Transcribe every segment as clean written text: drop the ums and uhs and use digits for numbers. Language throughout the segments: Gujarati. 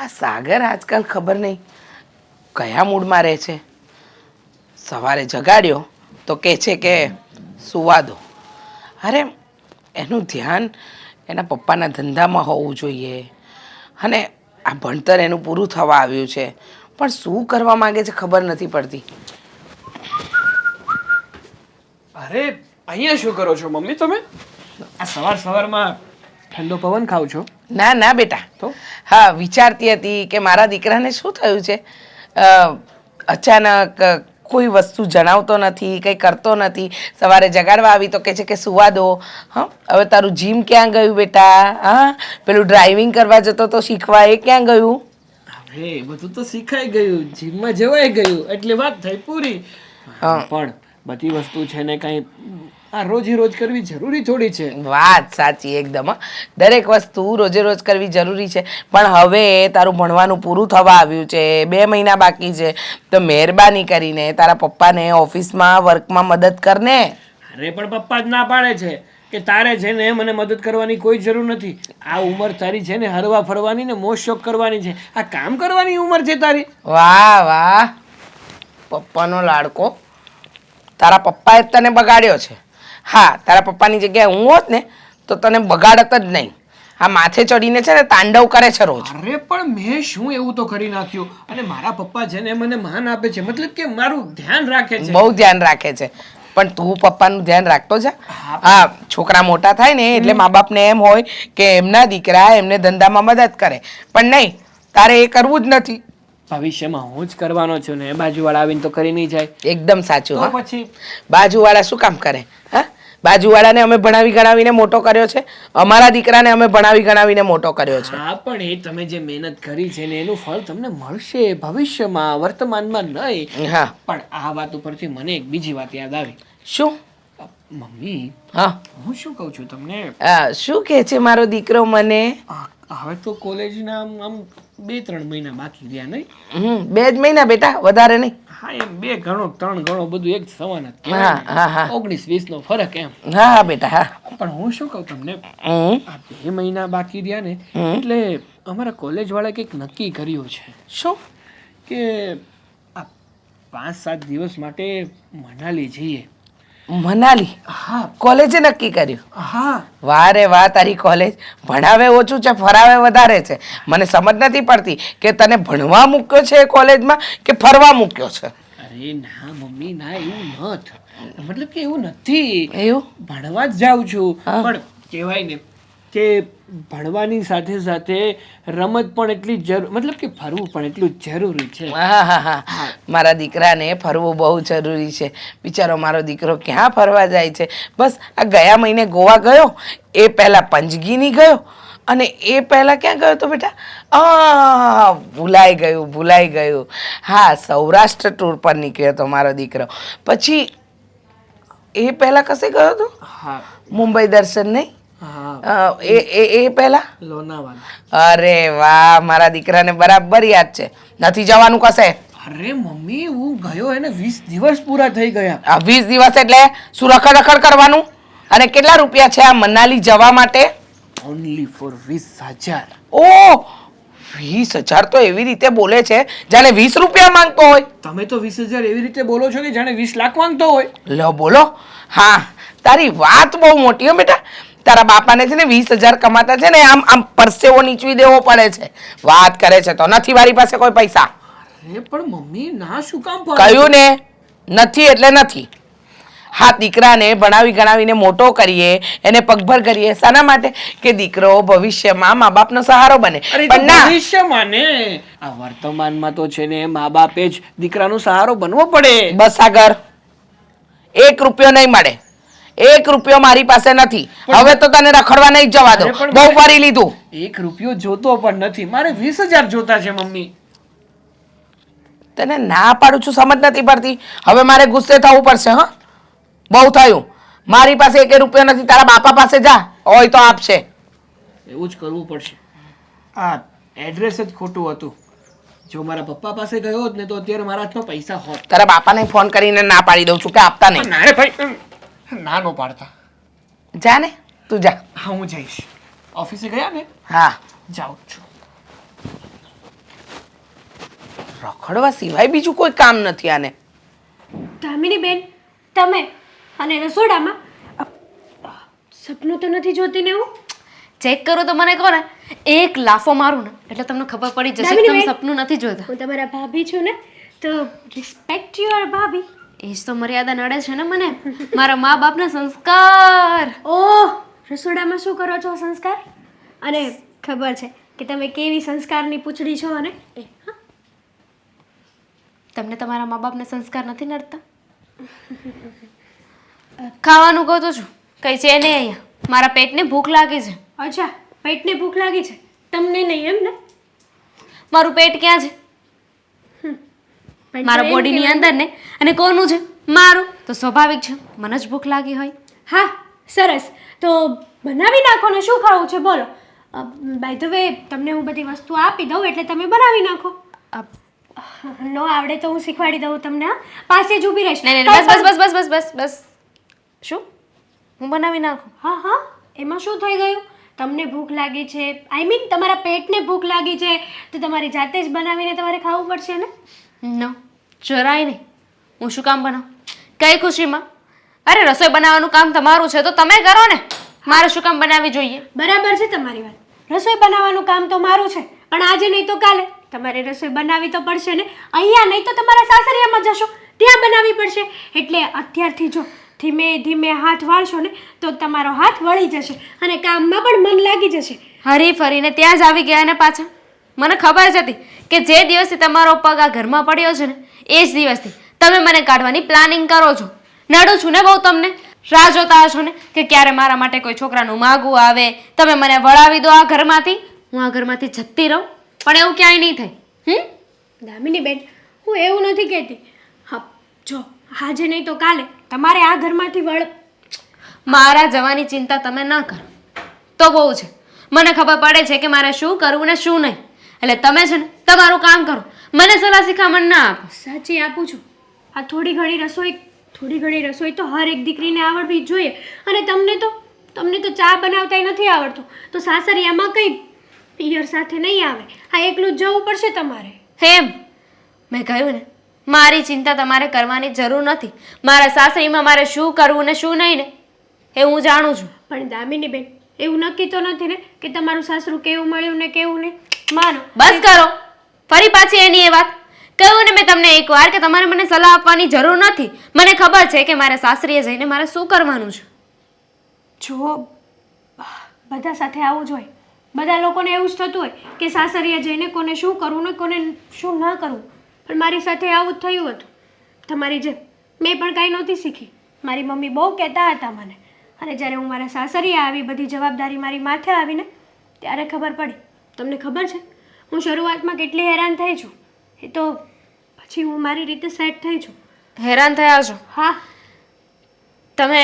આ સાગર આજકાલ ખબર નહીં કયા મૂડમાં રહે છે. સવારે જગાડ્યો તો કહે છે કે સુવા દો. અરે એનું ધ્યાન એના પપ્પાના ધંધામાં હોવું જોઈએ અને આ ભણતર એનું પૂરું થવા આવ્યું છે, પણ શું કરવા માંગે છે ખબર નથી પડતી. અરે અહીંયા શું કરો છો મમ્મી તમે? આ સવારમાં ઠંડો પવન ખાવ છો? ના ના બેટા, તો હા વિચારતી હતી કે મારા દીકરાને શું થયું છે. અચાનક કોઈ વસ્તુ જણાવતો નથી, કંઈ કરતો નથી. સવારે જગાડવા આવી તો કહે છે કે સુવા દો. હા, હવે તારું જીમ ક્યાં ગયું બેટા? હા, પેલું ડ્રાઇવિંગ કરવા જતો તો શીખવા, એ ક્યાં ગયું? હવે બધું તો શીખાઈ ગયું, જીમમાં જવાઈ ગયું એટલે વાત થઈ પૂરી. પણ બધી વસ્તુ છે ને કઈ આ રોજી રોજ કરવી જરૂરી થોડી છે. વાત સાચી એકદમ. દરેક વસ્તુ રોજે રોજ કરવી જરૂરી છે, પણ હવે તારું ભણવાનું પૂરું થવા આવ્યું છે, 2 મહિના બાકી છે, તો મહેરબાની કરીને તારા પપ્પાને ઓફિસમાં વર્કમાં મદદ કરને. અરે પણ પપ્પા જ ના પાડે છે કે તારે છે ને મને મદદ કરવાની કોઈ જરૂર નથી. આ ઉંમર તારી છે ને હરવા ફરવાની ને મોજ શોખ કરવાની છે, આ કામ કરવાની ઉંમર છે તારી. વાહ વાહ, પપ્પાનો લાડકો. તારા પપ્પાએ તને બગાડ્યો છે. હા, તારા પપ્પાની જગ્યાએ હું હોત ને તો તને બગાડત જ નહીં. આ માથે ચડીને છે ને તાંડવ કરે છે રોજ. અરે પણ મેં શું એવું તો કરી નાખ્યું? અને મારા પપ્પા છે ને મને માન આપે છે, મતલબ કે મારું ધ્યાન રાખે છે. બહુ ધ્યાન રાખે છે, પણ તું પપ્પાનું ધ્યાન રાખતો જા. હા, છોકરા મોટા થાય ને એટલે મા બાપને એમ હોય કે એમના દીકરા એમને ધંધામાં મદદ કરે, પણ નહીં, તારે એ કરવું જ નથી. ભવિષ્યમાં હું જ કરવાનો છું ને બાજુવાળા આવીને તો કરી નહીં જાય. એકદમ સાચું. તો હા, પછી બાજુવાળા શું કામ કરે? હા, બાજુવાળાને અમે ભણાવી ગણાવીને મોટો કર્યો છે, અમારા દીકરાને અમે ભણાવી ગણાવીને મોટો કર્યો છે. હા, પણ એ તમે જે મહેનત કરી છે ને એનું ફળ તમને મળશે ભવિષ્યમાં, વર્તમાનમાં નહીં. હા. પણ આ વાત ઉપરથી મને એક બીજી વાત યાદ આવી. શું? મમ્મી, હા, હું શું કહું છું તમને, શું કહે છે મારો દીકરો મને? હવે તો કોલેજના આમ 2-3 મહિના બાકી રહ્યા નહીં? 2 જ મહિના બેટા, વધારે નહીં. હા, એમ 2 ગણો 3 ગણો બધું એક સમાન જ હા હા હા 19-20 નો ફરક એમ. હા હા બેટા, હા. પણ હું શું કહું તમને, હમ આ 2 મહિના બાકી રહ્યા ને એટલે અમારા કોલેજ વાળા કંઈક નક્કી કર્યું છે. શું? કે આ 5-7 દિવસ માટે મનાલી જઈએ. મનાલી? હા કોલેજે નક્કી કર્યું? હા. વાહ રે વાહ, તારી કોલેજ ભણાવે ઓછું છે, ફરાવે વધારે છે. મને સમજ નથી પડતી કે તને ભણવા મૂક્યો છે કોલેજમાં કે ફરવા મૂક્યો છે. અરે ના મમ્મી ના, એવું નથ, મતલબ કે એવું નથી. એવું? ભણવા જ જાઉં છું, હા. પણ કહેવાય ને કે ભણવાની સાથે સાથે રમત પણ એટલી મતલબ કે ફરવું પણ એટલું જ જરૂરી છે. હા હા હા, મારા દીકરાને ફરવું બહુ જરૂરી છે. બિચારો મારો દીકરો ક્યાં ફરવા જાય છે. બસ આ ગયા મહિને ગોવા ગયો, એ પહેલા પંચગીની ગયો, અને એ પહેલા ક્યાં ગયો તો બેટા? ભૂલાઈ ગયું. હા, સૌરાષ્ટ્ર ટૂર પર નીકળ્યો હતો મારો દીકરો. પછી એ પહેલા કશે ગયો હતો? હા. મુંબઈ દર્શન નહીં? હા. એ પહેલા લોનાવાલા. અરે વાહ, મારા દીકરાને બરાબર યાદ છે. નથી જવાનું કશે? અરે મમ્મી, હું ગયો એને 20 દિવસ પૂરા થઈ ગયા. આ 20 દિવસ એટલે શું રખડ રખડ કરવાનું? અને કેટલા રૂપિયા છે આ મનાલી જવા માટે? Only for 20,000. ઓહ, 20,000 તો એવી રીતે બોલે છે જાણે 20 રૂપિયા માંગતો હોય. તમે તો 20,000 એવી રીતે બોલો છો કે જાણે 20 લાખ માંગતો હોય. લો બોલો. હા, તારી વાત બહુ મોટી હો બેટા. તારા બાપાને છે ને 20,000 કમાતા છે ને આમ પરસેવો નીચવી દેવો પડે છે. વાત કરે છે તો નથી મારી પાસે કોઈ પૈસા. અરે પણ મમ્મી ના શું કામ કહ્યું ને, નથી એટલે નથી. હા, દીકરાને ભણાવી ગણાવીને મોટો કરીએ, એને પગભર કરીએ, શાના માટે? કે દીકરો ભવિષ્યમાં મા બાપનો સહારો બને. પણ ના, ભવિષ્યમાં ને, આ વર્તમાનમાં તો છે ને મા બાપે જ દીકરાનો સહારો બનવો પડે. બસ આગળ 1 રૂપિયો નહીં મળે. 1 રૂપિયો મારી પાસે નથી. હવે તો તને રખડવા નહીં જવા દો, બહુ ફરી લીધું. 1 રૂપિયો જોતો પણ નથી, મારે 20,000 જોતા છે મમ્મી. તને ના પાડું છું, સમજ નથી પડતી. હવે મારે ગુસ્સે થવું પડશે. હા, બહુ થયું. મારી પાસે 1 રૂપિયો નથી, તારા બાપા પાસે જા, હોય તો આપશે. એવું જ કરવું પડશે. આ એડ્રેસ જ ખોટું હતું. જો મારા પપ્પા પાસે ગયો હોત ને તો અત્યારે મારા હાથમાં પૈસા હોત. તારા બાપાને ફોન કરીને ના પાડી દઉં છું કે આપતા નહીં. ના રે ભાઈ, ના નો પાડતા. જા ને, તું જા. હા, હું જઈશ. ઓફિસે ગયા ને? હા. જાઉં છું. રખડવા સિવાય બીજું કોઈ કામ નથી આને. દામિની બેન, તમે અને રસોડામાં સપનું તો નથી જોતી ને હું? ચેક કરો તો મને કહો ને, એક લાફો મારું ને એટલે તમને ખબર પડી જશે કે દામિની તમે બેન. સપનું નથી જોતા. હું તમારા ભાભી છું ને, તો રિસ્પેક્ટ યોર ભાભી. એ જ તો મર્યાદા નડે છે ને મને, મારા મા બાપના સંસ્કાર. ઓહ, રસોડામાં શું કરો છો સંસ્કાર? અને ખબર છે કે તમે કેવી સંસ્કારની પૂંછડી છો અને એ હા. તમને તમારા મા બાપને સંસ્કાર નથી નડતા? ખાવાનું કહું તો છું, કઈ છે નહીં અહીંયા. મારા પેટને ભૂખ લાગી છે. અચ્છા, પેટને ભૂખ લાગી છે, તમને નહીં એમ ને? મારું પેટ ક્યાં છે? પણ મારા તો એમ બોડીની કહેવાય. અંદર ને. અને કોનું છે? મારું. તો સ્વાભાવિક છે મને જ ભૂખ લાગી હોય. હા, સરસ. તો બનાવી નાખો ને, શું ખાવું છે બોલો. બાય ધ વે, તમને હું બધી વસ્તુ આપી દઉં એટલે તમે બનાવી નાખો. અ, નો આવડે તો હું શીખવાડી દઉં તમને. હા, પાસે જ ઊભી રહીશ. નહીં નહીં, બસ બસ બસ બસ બસ બસ બસ. શું? હું બનાવી નાખું? હા હા, એમાં શું થઈ ગયું? તમને ભૂખ લાગી છે, આઈ મીન તમારા પેટને ભૂખ લાગી છે, તો તમારી જાતે જ બનાવીને તમારે ખાવું પડશે ને? નો, જરાય નહીં. હું શું કામ બનાવું? કઈ ખુશીમાં? અરે રસોઈ બનાવવાનું કામ તમારું છે તો તમે કરો ને, મારે શું કામ બનાવવી જોઈએ? બરાબર છે તમારી વાત. રસોઈ બનાવવાનું કામ તો મારું છે, પણ આજે નહીં તો કાલે તમારે રસોઈ બનાવવી તો પડશે ને. અહીંયા નહીં તો તમારા સાસરિયામાં જશો, ત્યાં બનાવવી પડશે. એટલે અત્યારથી જો ધીમે ધીમે હાથ વાળશો ને તો તમારો હાથ વળી જશે અને કામમાં પણ મન લાગી જશે. હરી ફરીને ત્યાં જ આવી ગયા ને પાછા. મને ખબર જ હતી કે જે દિવસથી તમારો પગ આ ઘરમાં પડ્યો છે ને એ જ દિવસથી તમે મને કાઢવાની પ્લાનિંગ કરો છો. નડું છું ને બહુ તમને. રાહ જોતા હશો ને કે ક્યારે મારા માટે કોઈ છોકરાનું માગવું આવે, તમે મને વળાવી દો આ ઘરમાંથી, હું આ ઘરમાંથી જતી રહું. પણ એવું ક્યાંય નહીં થાય. દામિની બેન, હું એવું નથી કહેતી. હા, જો આજે નહીં તો કાલે તમારે આ ઘરમાંથી મારા જવાની ચિંતા તમે ના કરો તો બહુ છે. મને ખબર પડે છે કે મારે શું કરવું ને શું નહીં. એટલે તમે છે ને તમારું કામ કરો, મને સલાહ શિખામણ ના આપો. સાચી આપું છું. આ થોડી ઘણી રસોઈ તો હર એક દીકરીને આવડવી જ જોઈએ. અને તમને તો ચા બનાવતાય નથી આવડતું, તો સાસરિયામાં કઈ પિયર સાથે નહીં આવે. આ એકલું જ જવું પડશે તમારે. હેમ, મેં કહ્યું ને મારી ચિંતા તમારે કરવાની જરૂર નથી. મારા સાસરીમાં મારે શું કરવું ને શું નહીં ને એ હું જાણું છું. પણ દામિની બેન, એવું નક્કી તો નથી ને કે તમારું સાસરું કેવું મળ્યું ને કેવું નહીં. માનો બસ કરો, ફરી પાછી એની એ વાત. કહ્યું ને મેં તમને એકવાર કે તમારે મને સલાહ આપવાની જરૂર નથી. મને ખબર છે કે મારે સાસરીએ જઈને મારે શું કરવાનું છે. જો બધા સાથે આવું જ હોય, બધા લોકોને એવું જ થતું હોય કે સાસરિયા જઈને કોને શું કરવું ને કોને શું ના કરવું. પણ મારી સાથે આવું જ થયું હતું. તમારી જેમ મેં પણ કાંઈ નહોતી શીખી. મારી મમ્મી બહુ કહેતા હતા મને, અને જ્યારે હું મારા સાસરિયા આવી, બધી જવાબદારી મારી માથે આવીને ત્યારે ખબર પડી. તમને ખબર છે હું શરૂઆતમાં કેટલી હેરાન થઈ છું, એ તો પછી હું મારી રીતે સેટ થઈ છું. હેરાન થયા છો? હા, તમે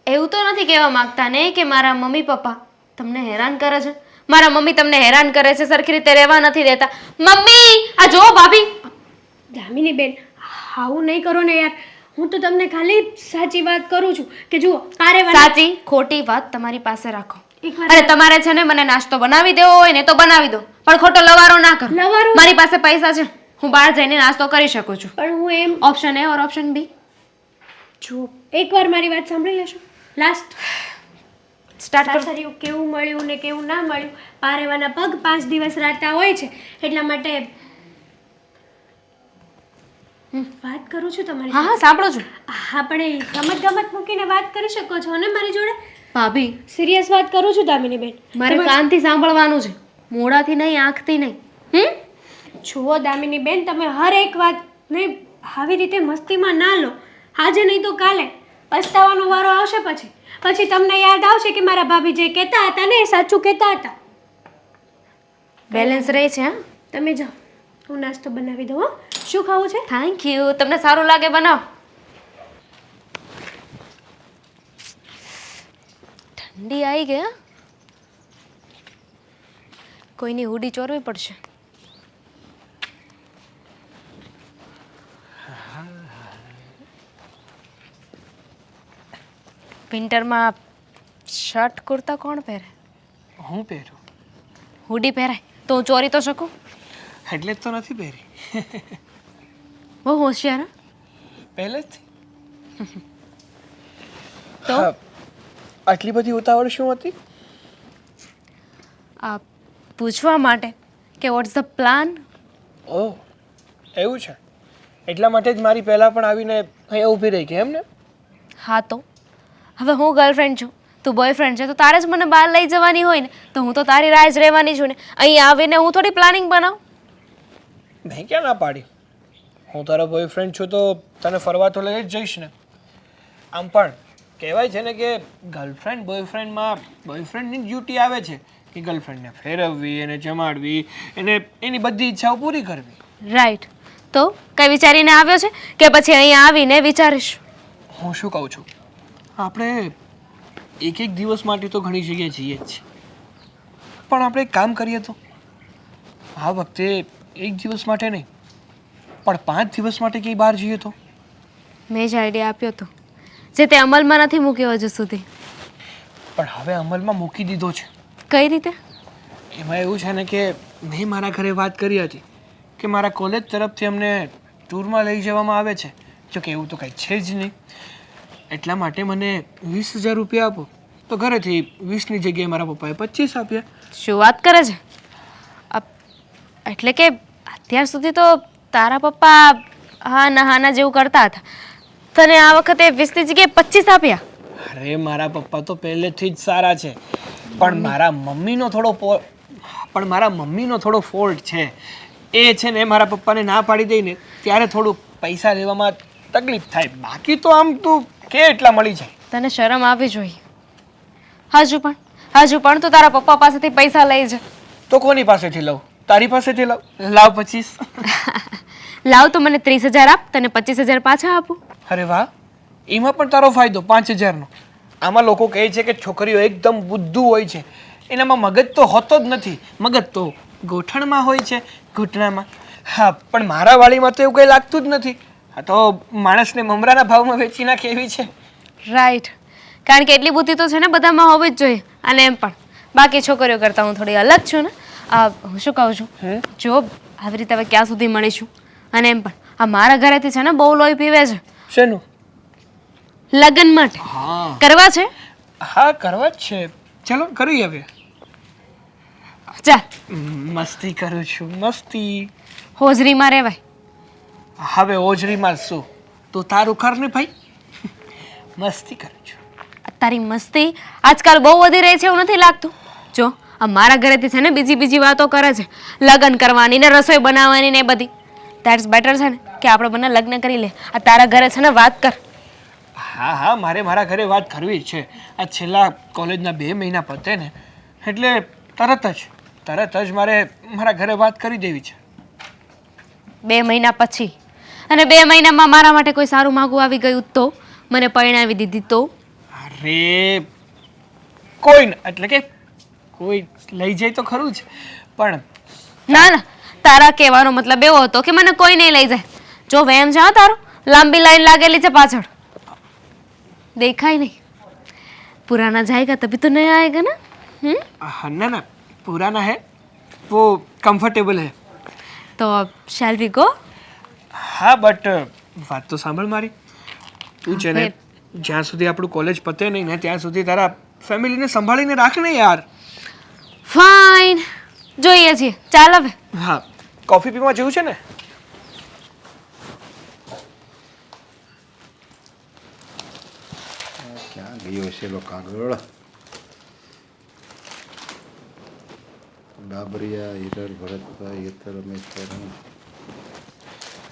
એવું તો નથી કહેવા માંગતા ને કે મારા મમ્મી પપ્પા તમને હેરાન કરે છે? મારા મમ્મી તમને હેરાન કરે છે, સરખી રીતે રહેવા નથી દેતા. મમ્મી આ જો ભાભી. દામિની બેન, આવું નહીં કરો ને યાર. હું તો તમને ખાલી સાચી વાત કરું છું કે જુઓ, સાચી ખોટી વાત તમારી પાસે રાખો. એકવાર અરે તમારે છે ને મને નાસ્તો બનાવી દેવો હોય ને તો બનાવી દો, પણ ખોટો લવારો ના કરો. લવારો? મારી પાસે પૈસા છે, હું બહાર જઈને નાસ્તો કરી શકું છું. પણ હું એમ option A or option B. જો એકવાર મારી વાત સાંભળી લેશો. લાસ્ટ સ્ટાર્ટ કરો. સાસરિયું કેવું મળ્યું ને કેવું ના મળ્યું, પારેવાના પગ 5 દિવસ રાતા હોય છે. એટલા માટે વાત કરું છું તમારી હા હા સાંભળો છું. હા, પણ એ ગમત મૂકીને વાત કરી શકો છો ને મારી જોડે. ભાભી સિરિયસ વાત કરું છું દામિની બેન. મારે કાનથી સાંભળવાનું છે, મોઢાથી નહીં, આંખથી નહીં. જુઓ દામિની બેન, તમે હર એક વાતને આવી રીતે મસ્તીમાં ના લો. આજે નહીં તો કાલે પસ્તાવાનો વારો આવશે. પછી તમને યાદ આવશે કે મારા ભાભી જે કહેતા હતા ને એ સાચું કહેતા હતા. બેલેન્સ રહે છે. હા, તમે જાઓ, હું નાસ્તો બનાવી દઉં. હો, શું ખાવું છે? Thank you. તમને સારું લાગે બનાવો. ઠંડી આવી ગઈ. હા, કોઈની હુડી ચોરવી પડશે. વિન્ટરમાં શર્ટ કુર્તા કોણ પહેરે? હું પહેરું? હુડી પહેરાય તો હું ચોરી તો શકું. એટલે જ તો નથી પહેરી. બહુ હોશિયાર હં? પહેલેથી. તો આટલી બધી ઉતાવળ શું હતી? આ પૂછવા માટે કે વોટ્સ ધ પ્લાન. ઓહ, એવું છે. એટલા માટે જ મારી પહેલાં પણ આવીને અહીંયા ઊભી રહી ગઈ એમ ને? હા તો હવે હું ગર્લફ્રેન્ડ છું, તું બોયફ્રેન્ડ છે, તો તારે જ મને બહાર લઈ જવાની હોય ને, તો હું તો તારી રાહ જ રહેવાની છું ને. અહીં આવીને હું થોડી પ્લાનિંગ બનાવું. મેં ક્યાં ના પાડી? હું તારો બોયફ્રેન્ડ છું તો તને ફરવા તો લઈ જ જઈશ ને. આમ પણ કહેવાય છે ને કે ગર્લફ્રેન્ડ બોયફ્રેન્ડમાં બોયફ્રેન્ડની ડ્યુટી આવે છે કે ગર્લફ્રેન્ડને ફેરવવી, એને જમાડવી, એને એની બધી ઈચ્છાઓ પૂરી કરવી. રાઈટ. તો કઈ વિચારીને આવ્યો છે કે પછી અહીંયા આવીને વિચારીશ? હું શું કહું છું, આપણે એક દિવસ માટે તો ઘણી જગ્યાએ જઈએ જ છીએ, પણ આપણે એક કામ કરીએ તો આ વખતે એક દિવસ માટે નહીં પણ 5 દિવસ માટે ક્યાંય બહાર જઈએ તો? મેં જ આઈડિયા આપ્યો હતો, જે તે અમલમાં નથી મૂક્યો હજુ સુધી. પણ હવે અમલમાં મૂકી દીધો છે. કઈ રીતે? એમાં એવું છે ને કે મેં મારા ઘરે વાત કરી હતી કે મારા કોલેજ તરફથી અમને ટૂરમાં લઈ જવામાં આવે છે. જો કે એવું તો કંઈ છે જ નહીં. એટલા માટે મને 20,000 રૂપિયા આપો. તો ઘરેથી 20ની જગ્યાએ મારા પપ્પાએ 25 આપ્યા. શું વાત કરે છે? એટલે કે અત્યાર સુધી તો તારા પપ્પા હા ના હાના જેવું કરતા હતા, તને આ વખતે 20ની જગ્યાએ 25 આપ્યા? અરે મારા પપ્પા તો પહેલેથી જ સારા છે, પણ મારા મમ્મીનો થોડો ફોલ્ટ છે. એ છે ને મારા પપ્પાને ના પાડી દઈને ત્યારે થોડું પૈસા લેવામાં તકલીફ થાય. બાકી તો આમ તું કે એટલા મળી જાય. તને શરમ આવવી જોઈએ. હજુ પણ તું તારા પપ્પા પાસેથી પૈસા લઈ જા. તો કોની પાસેથી લઉં? તારી પાસેથી લઉં? લાવ 25. લાવ તો મને 30,000 આપ, તને 25,000 પાછા આપું. અરે વાહ, એમાં પણ તારો ફાયદો 5,000નો. આમાં લોકો કહે છે કે છોકરીઓ એકદમ બુદ્ધુ હોય છે, એનામાં મગજ તો હોતો જ નથી. મગજ તો ગોઠણમાં હોય છે, ઘૂંટણામાં. હા, પણ મારા વાળીમાં તો એવું કંઈ લાગતું જ નથી. આ તો માણસને મમરાના ભાવમાં વેચી નાખે એવી છે. રાઈટ. કારણ કે એટલી બુદ્ધિ તો છે ને બધામાં હોવી જ જોઈએ. અને એમ પણ બાકી છોકરીઓ કરતાં હું થોડી અલગ છું ને. હું શું કહું છું, જો આવી રીતે હવે ક્યાં સુધી મળીશું? અને એમ પણ આ મારા ઘરેથી છે ને બહુ લોહી પીવે છે. શેનું? લગ્ન માટે હા કરવા છે. હા, કરવા જ છે. ચલો કરી હવે. ચાલ. મસ્તી કરું છું, મસ્તી. હોજરીમાં રહેવાય. હવે ઓજરીમાં શું? તું તારું કર ને ભાઈ. મસ્તી કરું છું. તારી મસ્તી આજકાલ બહુ વધી રહી છે એવું નથી લાગતું? જો આ મારા ઘરેથી છે ને બીજી વાતો કરે છે, લગ્ન કરવાની ને રસોઈ બનાવવાની ને એ બધી. ધેટ્સ બેટર છે ને કે આપણે બંને લગ્ન કરી લે. આ તારા ઘરે છે ને વાત કર. હા, મારે મારા ઘરે વાત કરવી જ છે. આ છેલ્લા કોલેજના 2 મહિના પતે ને એટલે તરત જ મારે મારા ઘરે વાત કરી દેવી છે. 2 મહિના પછી? અને 2 મહિનામાં મારા માટે કોઈ સારું માગું આવી ગયું તો? મને પરણાવી દીધી તો? અરે કોઈ એટલે કે કોઈ લઈ જાય તો ખરું જ, પણ ના, તારા કહેવાનો મતલબ એવો હતો કે મને કોઈ નહીં લઈ જાય. જો વેમ છે તારો, લાંબી લાઈન લાગેલી છે પાછળ, દેખાય નહીં. પુરાના જાયગા તभी तो नया आएगा ना. ના, પુરાના હે, वो કમ્ફર્ટેબલ હે. તો શેલ વી ગો? હા, બટ વાત તો સાંભળ મારી. તું છે ને જ્યાં સુધી આપણું કોલેજ પતે નહીં ને ત્યાં સુધી તારા ફેમિલીને સંભાળીને રાખ ને યાર. ફાઇન, જોઈએ છીએ. ચાલ હવે. હા, કોફી પીવા જેવું છે ને? ક્યાં ગયો છે લો કાગળ? ડાબરિયા હિરલ ભરતભાઈ હિતર રમેશભાઈ.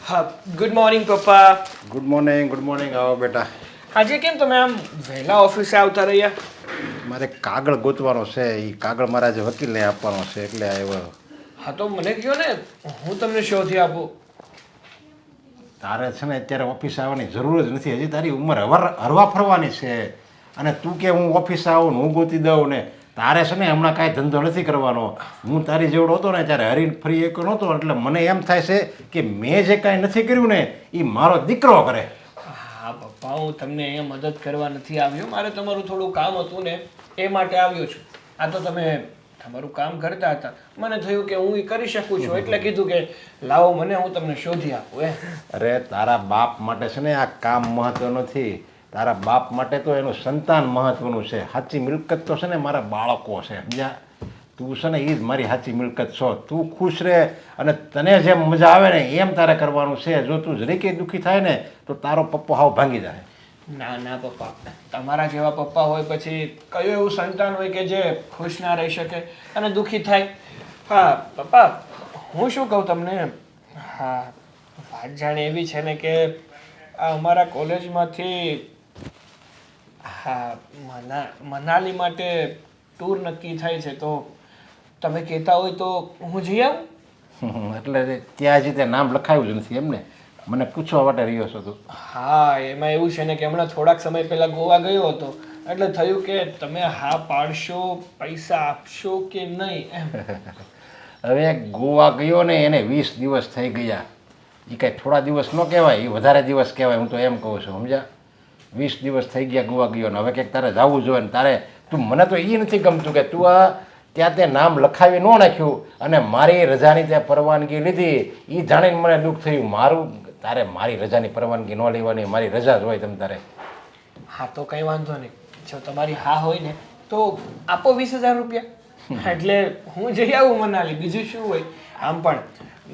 હા, ગુડ મોર્નિંગ પપ્પા. Good morning. આવો બેટા. આજે કેમ તમે આમ વહેલા ઓફિસે આવતા રહ્યા? મારે કાગળ ગોતવાનો છે, એ કાગળ મારા જે વકીલને આપવાનો છે એટલે આવ્યો. હા, તો મને કહો ને, હું તમને શોધી આપું. તારે છે ને અત્યારે ઓફિસે આવવાની જરૂર જ નથી. હજી તારી ઉંમર હરવા ફરવાની છે. અને તું કે હું ઓફિસે આવું ને હું ગોતી દઉં ને, તારે છે ને હમણાં કાંઈ ધંધો નથી કરવાનો. હું તારી જેવડો હતો ને ત્યારે હરીને ફરી એક નહોતો, એટલે મને એમ થાય છે કે મેં જે કાંઈ નથી કર્યું ને એ મારો દીકરો કરે. હા પપ્પા, હું તમને અહીંયા મદદ કરવા નથી આવ્યો. મારે તમારું થોડું કામ હતું ને એ માટે આવ્યો છું. આ તો તમે તમારું કામ કરતા હતા. મને થયું કે હું એ કરી શકું છું, એટલે કીધું કે લાવો મને, હું તમને શોધી આપું. અરે તારા બાપ માટે છે ને આ કામ મહત્વ નથી, તારા બાપ માટે તો એનું સંતાન મહત્વનું છે. સાચી મિલકત તો છે ને મારા બાળકો છે, સમજ્યા? તું છે ને એ જ મારી સાચી મિલકત છો. તું ખુશ રહે અને તને જેમ મજા આવે ને એમ તારે કરવાનું છે. જો તું જરીકે દુઃખી થાય ને તો તારો પપ્પો હાવ ભાંગી જાય. ના ના પપ્પા, તમારા જેવા પપ્પા હોય પછી કયું એવું સંતાન હોય કે જે ખુશ ના રહી શકે અને દુઃખી થાય? હા પપ્પા, હું શું કહું તમને, હા વાત જાણે એવી છે ને કે આ અમારા કોલેજમાંથી હા મનાલી માટે ટૂર નક્કી થાય છે, તો તમે કહેતા હોય તો હું જઈ આવું? એટલે ત્યાં હજી તે નામ લખાયું જ નથી એમને? મને પૂછવા માટે રહ્યો છો તું? હા, એમાં એવું છે ને કે હમણાં થોડાક સમય પહેલા ગોવા ગયો હતો, એટલે થયું કે તમે હા પાડશો, પૈસા આપશો કે નહીં એમ. હવે ગોવા ગયો ને એને 20 દિવસ થઈ ગયા. એ કાંઈ થોડા દિવસ ન કહેવાય, એ વધારે દિવસ કહેવાય. હું તો એમ કહું છું, સમજ્યા? 20 દિવસ થઈ ગયા ગોવા ગયો ને હવે કંઈક તારે જવું જોઈએ ને તારે. તું મને તો એ નથી ગમતું કે તું આ ત્યાં તે નામ લખાવી ન નાખ્યું અને મારી રજાની ત્યાં પરવાનગી લીધી. એ જાણીને મને દુઃખ થયું. તારે મારી રજાની પરવાનગી ન લેવાની, મારી રજા જ હોય તમ તારે. હા તો કંઈ વાંધો નહીં, જો તમારી હા હોય ને તો આપો 20,000 રૂપિયા, એટલે હું જઈ આવું મનાલી, બીજું શું હોય. આમ પણ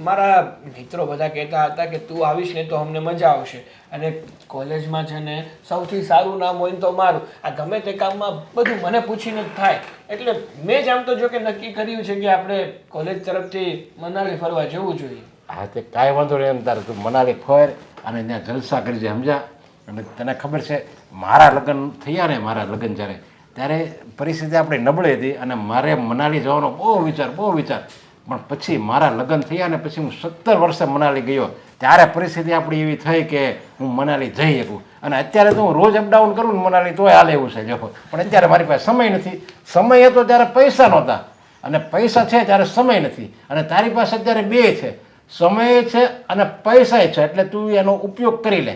મારા મિત્રો બધા કહેતા હતા કે તું આવીશ ને તો અમને મજા આવશે, અને કોલેજમાં છે ને સૌથી સારું નામ હોય ને તો મારું. આ ગમે તે કામમાં બધું મને પૂછીને જ થાય, એટલે મેં જ આમ તો જો કે નક્કી કર્યું છે કે આપણે કોલેજ તરફથી મનાલી ફરવા જવું જોઈએ. હા તે કાંઈ વાંધો નહીં. એમ તારે તું મનાલી ફર અને ત્યાં જલસા કરજે, સમજ્યા? અને તને ખબર છે મારા લગ્ન થયા ને, મારા લગ્ન ત્યારે પરિસ્થિતિ આપણી નબળી હતી અને મારે મનાલી જવાનો બહુ વિચાર. પણ પછી મારા લગ્ન થયા ને પછી હું 17 વર્ષે મનાલી ગયો, ત્યારે પરિસ્થિતિ આપણી એવી થઈ કે હું મનાલી જઈ શકું. અને અત્યારે તો હું રોજ અપડાઉન કરું ને મનાલી તોય હાલે એવું છે. જો પણ અત્યારે મારી પાસે સમય નથી. સમય હતો ત્યારે પૈસા નહોતા, અને પૈસા છે ત્યારે સમય નથી. અને તારી પાસે અત્યારે બે છે, સમય છે અને પૈસા છે, એટલે તું એનો ઉપયોગ કરી લે.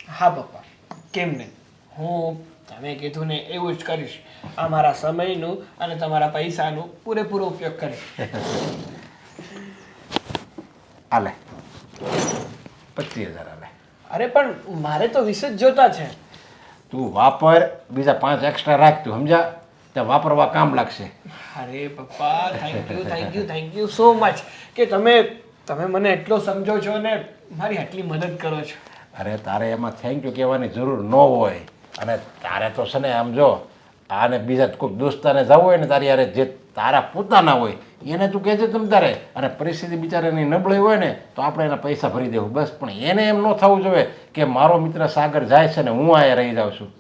હા પપ્પા, કેમ નહીં, હું તમે કીધું ને એવું જ કરીશ. આ મારા સમયનું અને તમારા પૈસાનું પૂરેપૂરો ઉપયોગ કરીશ. હાલે 25,000 હાલે. અરે પણ મારે તો 20 જ જોતા છે. તું વાપર, બીજા 5 એક્સ્ટ્રા રાખ. તું સમજા? ત્યાં વાપરવા કામ લાગશે. અરે પપ્પા, થેન્ક યુ સો મચ કે તમે મને એટલો સમજો છો ને મારી આટલી મદદ કરો છો. અરે તારે એમાં થેન્ક યુ કહેવાની જરૂર ન હોય. અને તારે તો છે ને આમ જો આને બીજા કોઈક દોસ્તાને જવું હોય ને તારી યારે, જે તારા પોતાના હોય એને તું કહેજે તમ તારે. અને પરિસ્થિતિ બિચારાની નબળી હોય ને તો આપણે એના પૈસા ભરી દેવું બસ. પણ એને એમ ન થવું જોઈએ કે મારો મિત્ર સાગર જાય છે ને હું અહીંયા રહી જાઉં છું.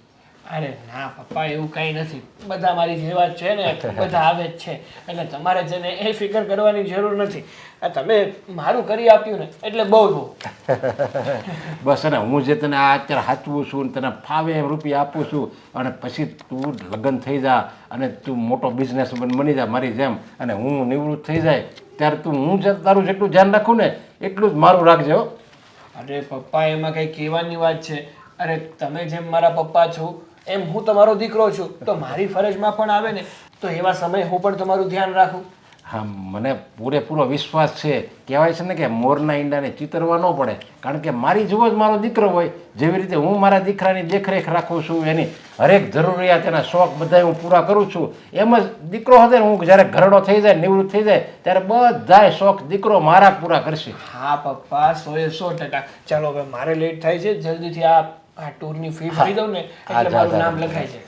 અરે ના પપ્પા, એવું કંઈ નથી. બધા મારી જેવા જ છે ને, બધા આવે જ છે, એટલે તમારે છે ને એ ફિકર કરવાની જરૂર નથી. આ તમે મારું કરી આપ્યું ને એટલે બહુ. બસ ને હું જે તને આ અત્યારે સાચવું છું ને તને ફાવે એમ રૂપિયા આપું છું, અને પછી તું લગ્ન થઈ જા અને તું મોટો બિઝનેસમેન બની જા મારી જેમ, અને હું નિવૃત્ત થઈ જાય ત્યારે હું તારું જેટલું ધ્યાન રાખું ને એટલું જ મારું રાખજે હો. અરે પપ્પા, એમાં કંઈ કહેવાની વાત છે? અરે તમે જેમ મારા પપ્પા છો એમ હું તમારો દીકરો છું, તો મારી ફરજમાં પણ આવે ને તો એવા સમય હું પણ તમારું ધ્યાન રાખું. હા, મને પૂરેપૂરો વિશ્વાસ છે. કહેવાય છે ને કે મોરના ઈંડાને ચિતરવા ન પડે, કારણ કે મારી જેવો જ મારો દીકરો હોય. જેવી રીતે હું મારા દીકરાની દેખરેખ રાખું છું, એની હરેક જરૂરિયાત, એના શોખ બધા હું પૂરા કરું છું, એમ જ દીકરો હતો ને હું જ્યારે ઘરડો થઈ જાય, નિવૃત્ત થઈ જાય ત્યારે બધાય શોખ દીકરો મારા પૂરા કરશે. હા પપ્પા, 100% ચાલો હવે મારે લેટ થાય છે, જલ્દીથી આ ટૂરની ફી ભરી દઉં ને એટલે મારું નામ લખાય છે.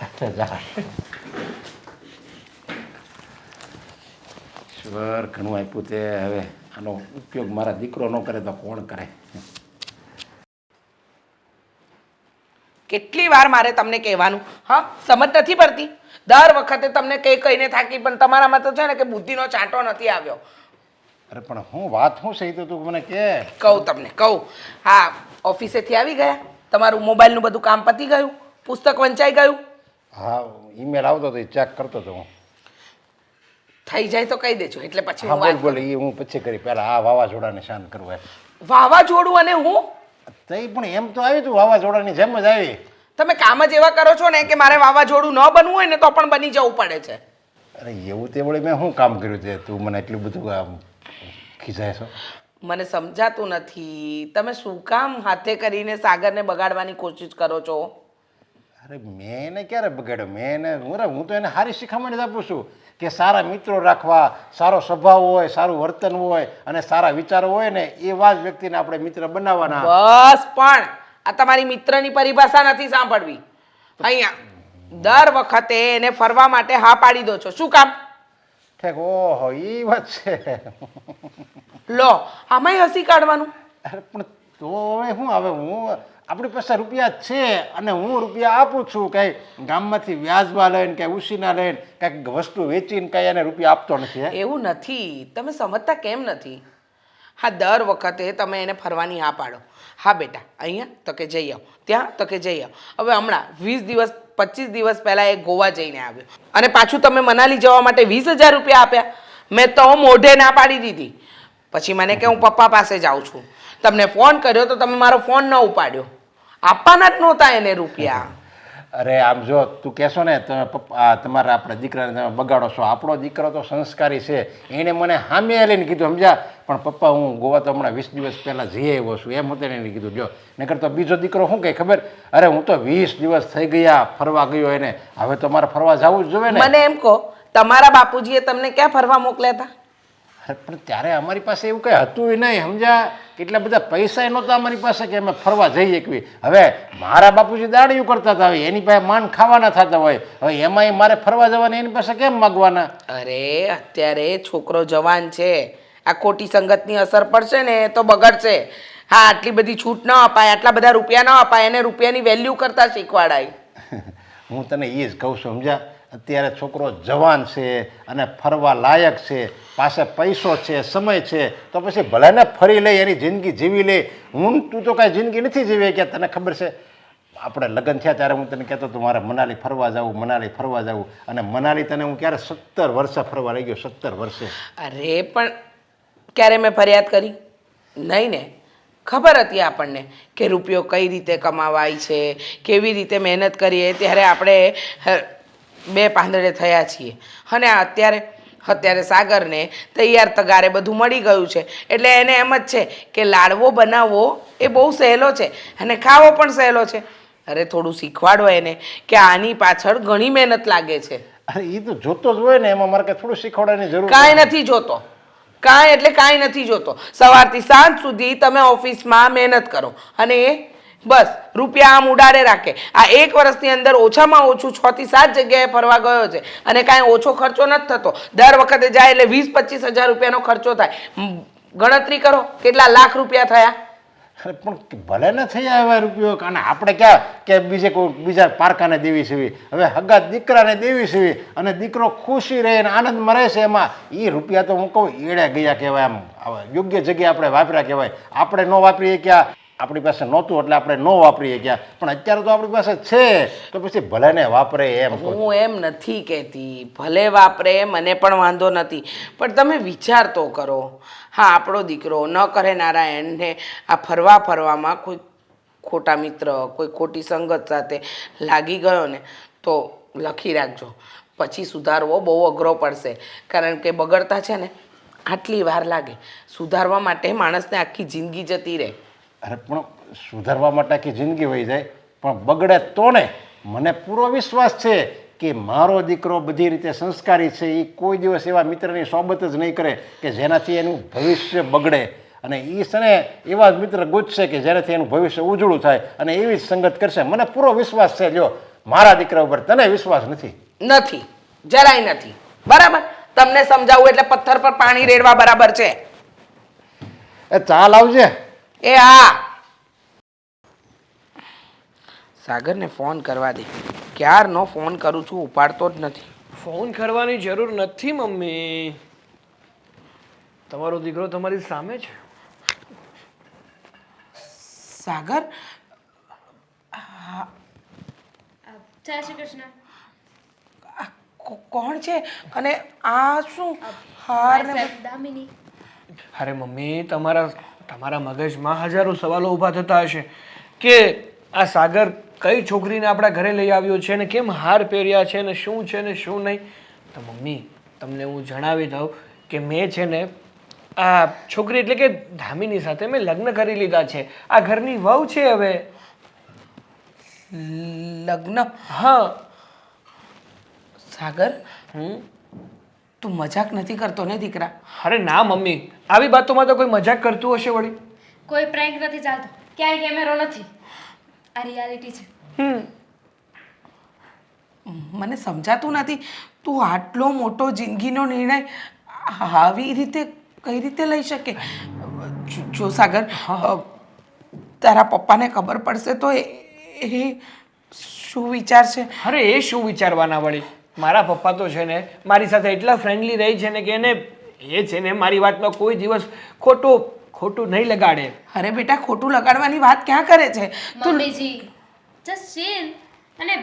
ઈશ્વર ઘણું આપ્યું તે, હવે આનો ઉપયોગ મારા દીકરો ન કરે તો કોણ કરે? કેટલી વાર મારે તમને કહેવાનું, હા સમજ નથી પડતી? દર વખતે તમને કહીને થાકી, પણ તમારામાં તો છે ને કે બુદ્ધિનો ચાંટો નથી આવ્યો. અરે પણ હું વાત શું છે તો તું મને કે. કહું. હા, ઓફિસેથી આવી ગયા? તમારું મોબાઈલનું બધું કામ પતી ગયું? પુસ્તક વંચાઈ ગયું? હા, ઈમેલ આવતો તો ચેક કરતો હતો હું. થઈ જાય તો કહી દેજો, એટલે પછી હા હું વાત બોલ, એ હું પછી કરી. પહેલાં આ વાવાઝોડાને શાંત કરવું એમ. વાવાઝોડું અને હું તઈ પણ એમ તો આવી તું વાવાઝોડાની જેમ જ આવી. તમે કામ જ એવા કરો છો ને કે મારે વાવાઝોડું ન બનવું હોય ને તો પણ બની જવું પડે છે. અરે એવું તે વળી મેં શું કામ કર્યું છે તું મને એટલું બધું આમ ખીજાય છો? મને સમજાતું નથી તમે શું કામ હાથે કરીને સાગરને બગાડવાની કોશિશ કરો છો? અરે મેં એને ક્યારે બગાડ્યો? મેં એને હું તો એને સારી શિખામણ જ આપું છું કે સારા મિત્રો રાખવા, સારો સ્વભાવ હોય, સારું વર્તન હોય અને સારા વિચારો હોય ને એવા જ વ્યક્તિને આપણે મિત્ર બનાવવાના. બસ પણ આ તમારી મિત્રની પરિભાષા નથી સાંભળવી. અહીંયા દર વખતે એને ફરવા માટે હા પાડી દો છો, શું કામ? ઠેક, ઓહો એ વાત છે. લો આમાંય હસી કાઢવાનું. અરે પણ તો હવે શું, હવે હું આપણી પાસે રૂપિયા છે અને હું રૂપિયા આપું છું, કંઈ ગામમાંથી વ્યાજમાં લઈને કંઈ ઉછીના લઈને કંઈક વસ્તુ વેચીને કંઈ એને રૂપિયા આપતો નથી. એવું નથી, તમે સમજતા કેમ નથી? હા દર વખતે તમે એને ફરવાની હા પાડો, હા બેટા અહીંયા તો કે જઈ આવો, ત્યાં તો કે જઈ આવો. હવે હમણાં 20 દિવસ 25 દિવસ પહેલાં એ ગોવા જઈને આવ્યો અને પાછું તમે મનાલી જવા માટે 20,000 રૂપિયા આપ્યા. મેં તો મોઢે ના પાડી દીધી. પછી મને કે હું પપ્પા પાસે જાઉં છું. તમને ફોન કર્યો તો તમે મારો ફોન ન ઉપાડ્યો. આપવાના જ નહોતા એને રૂપિયા. અરે આમ જો તું કહેશો ને તમે પપ્પા તમારા આપણા દીકરાને તમે બગાડો છો, આપણો દીકરો તો સંસ્કારી છે, એણે મને સામે લઈને કીધું સમજ્યા, પણ પપ્પા હું ગોવા તો હમણાં 20 દિવસ પહેલાં જઈ આવ્યો છું એમ હતું એને કીધું. જો નકર તો બીજો દીકરો શું કહે ખબર? અરે હું તો 20 દિવસ થઈ ગયા ફરવા ગયો એને, હવે તો મારે ફરવા જવું જ જોઈએ ને. મને એમ કહો તમારા બાપુજીએ તમને ક્યાં ફરવા મોકલ્યા હતા? પણ ત્યારે અમારી પાસે એવું કંઈ હતું નહીં સમજ્યા, કેટલા બધા પૈસા નહોતા અમારી પાસે કે અમે ફરવા જઈ શકીએ. હવે મારા બાપુજી દાડિયું કરતા હતા, હવે એની પાસે માંડ ખાવાના થતા હોય, હવે એમાંય મારે ફરવા જવાના એની પાસે કેમ માગવાના? અરે અત્યારે છોકરો જવાન છે, આ ખોટી સંગતની અસર પડશે ને તો બગડશે. હા આટલી બધી છૂટ ન અપાય, આટલા બધા રૂપિયા ન અપાય, એને રૂપિયાની વેલ્યુ કરતા શીખવાડાય. હું તને એ જ કહું છું સમજ્યા, અત્યારે છોકરો જવાન છે અને ફરવા લાયક છે, પાસે પૈસો છે, સમય છે, તો પછી ભલે ને ફરી લે, એની જિંદગી જીવી લે. તું તો કાંઈ જિંદગી નથી જીવી કે તને ખબર છે? આપણે લગ્ન થયા ત્યારે હું તને કહેતો હતો મારે મનાલી ફરવા જવું, મનાલી ફરવા જવું, અને મનાલી તને હું ક્યારે 17 વર્ષે ફરવા લઈ ગયો, 17 વર્ષે. અરે પણ ક્યારે મેં ફરિયાદ કરી? નહીં ને. ખબર હતી આપણને કે રૂપિયો કઈ રીતે કમાવાય છે, કેવી રીતે મહેનત કરીએ, ત્યારે આપણે બે પાંદડે થયા છીએ. અને અત્યારે સાગરને તૈયાર તગારે બધું મળી ગયું છે, એટલે એને એમ જ છે કે લાડવો બનાવવો એ બહુ સહેલો છે અને ખાવો પણ સહેલો છે. અરે થોડું શીખવાડો એને કે આની પાછળ ઘણી મહેનત લાગે છે. અરે એ તો જોતો જ હોય ને, એમાં મારે થોડું શીખવાડવાની જરૂર કાંઈ નથી જોતો, કાંઈ એટલે કાંઈ નથી જોતો. સવારથી સાંજ સુધી તમે ઓફિસમાં મહેનત કરો અને એ બસ રૂપિયા આમ ઉડાડે રાખે. આ 1 વર્ષની અંદર ઓછામાં ઓછું 6 થી 7 જગ્યાએ ફરવા ગયો છે અને કાંઈ ઓછો ખર્ચો નથી થતો. દર વખતે જાય એટલે 20-25 હજાર રૂપિયાનો ખર્ચો થાય. ગણતરી કરો કેટલા લાખ રૂપિયા થયા. અરે પણ ભલે ને થઈ આવ્યા રૂપિયો, અને આપણે ક્યાં કે બીજા પારકાને દેવી છે, હવે હગા દીકરાને દેવી છે અને દીકરો ખુશી રહે અને આનંદમાં રહે છે, એમાં એ રૂપિયા તો હું કહું એડે ગયા કહેવાય, આમ યોગ્ય જગ્યાએ આપણે વાપર્યા કહેવાય. આપણે ન વાપરીએ ક્યાં, આપણી પાસે નહોતું એટલે આપણે ન વાપરીએ ક્યાં, પણ અત્યારે તો આપણી પાસે છે તો પછી ભલે ને વાપરે એમ. હું એમ નથી કહેતી ભલે વાપરે, મને પણ વાંધો નથી, પણ તમે વિચાર તો કરો. હા આપણો દીકરો ન કરે નારાયણને આ ફરવામાં કોઈ ખોટા મિત્ર, કોઈ ખોટી સંગત સાથે લાગી ગયો ને તો લખી રાખજો, પછી સુધારવો બહુ અઘરો પડશે. કારણ કે બગડતા છે ને આટલી વાર લાગે, સુધારવા માટે માણસને આખી જિંદગી જતી રહે. અરે પણ સુધારવા માટે આખી જિંદગી વહી જાય, પણ બગડે તો ને. મને પૂરો વિશ્વાસ છે કે મારો દીકરો બધી રીતે સંસ્કારી છે, એ કોઈ દિવસ એવા મિત્રની સોબત જ નહીં કરે કે જેનાથી એનું ભવિષ્ય બગડે, અને એ છે ને એવા જ મિત્ર ગોતશે કે જેનાથી એનું ભવિષ્ય ઉજળું થાય, અને એવી જ સંગત કરશે. મને પૂરો વિશ્વાસ છે. જો મારા દીકરા ઉપર તને વિશ્વાસ નથી? નથી, જરાય નથી. બરાબર, તમને સમજાવું એટલે પથ્થર પર પાણી રેડવા બરાબર છે. એ ચાલ આવજે. એ હા, સાગરને ફોન કરવા દે. ક્યારનો ફોન કરું છું, ઉપાડતો જ નથી. ફોન કરવાની જરૂર નથી મમ્મી, તમારો દીકરો તમારી સામે છે. સાગર, જય શ્રી કૃષ્ણ. કોણ છે અને આ શું હાર ને દામિની. અરે મમ્મી, તમારા મગજમાં હજારો સવાલો ઊભા થતા હશે કે આ સાગર કઈ છોકરીને આપણા ઘરે લઈ આવ્યો છે ને કેમ હાર પહેર્યા છે ને શું છે ને શું નહીં. તો મમ્મી તમને હું જણાવી દઉં કે મેં છે ને આ છોકરી એટલે કે ધામીની સાથે મેં લગ્ન કરી લીધા છે. આ ઘરની વહુ છે હવે. લગ્ન? હા. સાગર, હમ. તું મજાક નથી કરતો ને દીકરા? અરે ના મમ્મી, આવી વાતોમાં તો કોઈ મજાક કરતું હશે વળી. કોઈ પ્રેન્ક નથી ચાલતો, ક્યાંય કેમેરો નથી, આ રિયાલિટી છે. હમ. મને સમજાતું નથી, તું આટલો મોટો જિંદગીનો નિર્ણય આવી રીતે કઈ રીતે લઈ શકે? જો સાગર, તારા પપ્પાને ખબર પડશે તો એ શું વિચારશે? અરે એ શું વિચારવાના વળી? મારા પપ્પા તો છે ને મારી સાથે એટલા ફ્રેન્ડલી રહી છે ને કે એ છે ને મારી વાતમાં કોઈ દિવસ ખોટું નહીં લગાડે. અરે બેટા, ખોટું લગાડવાની વાત ક્યાં કરે છે તું? મમ્મીજી જસ્ટ ચીલ. અને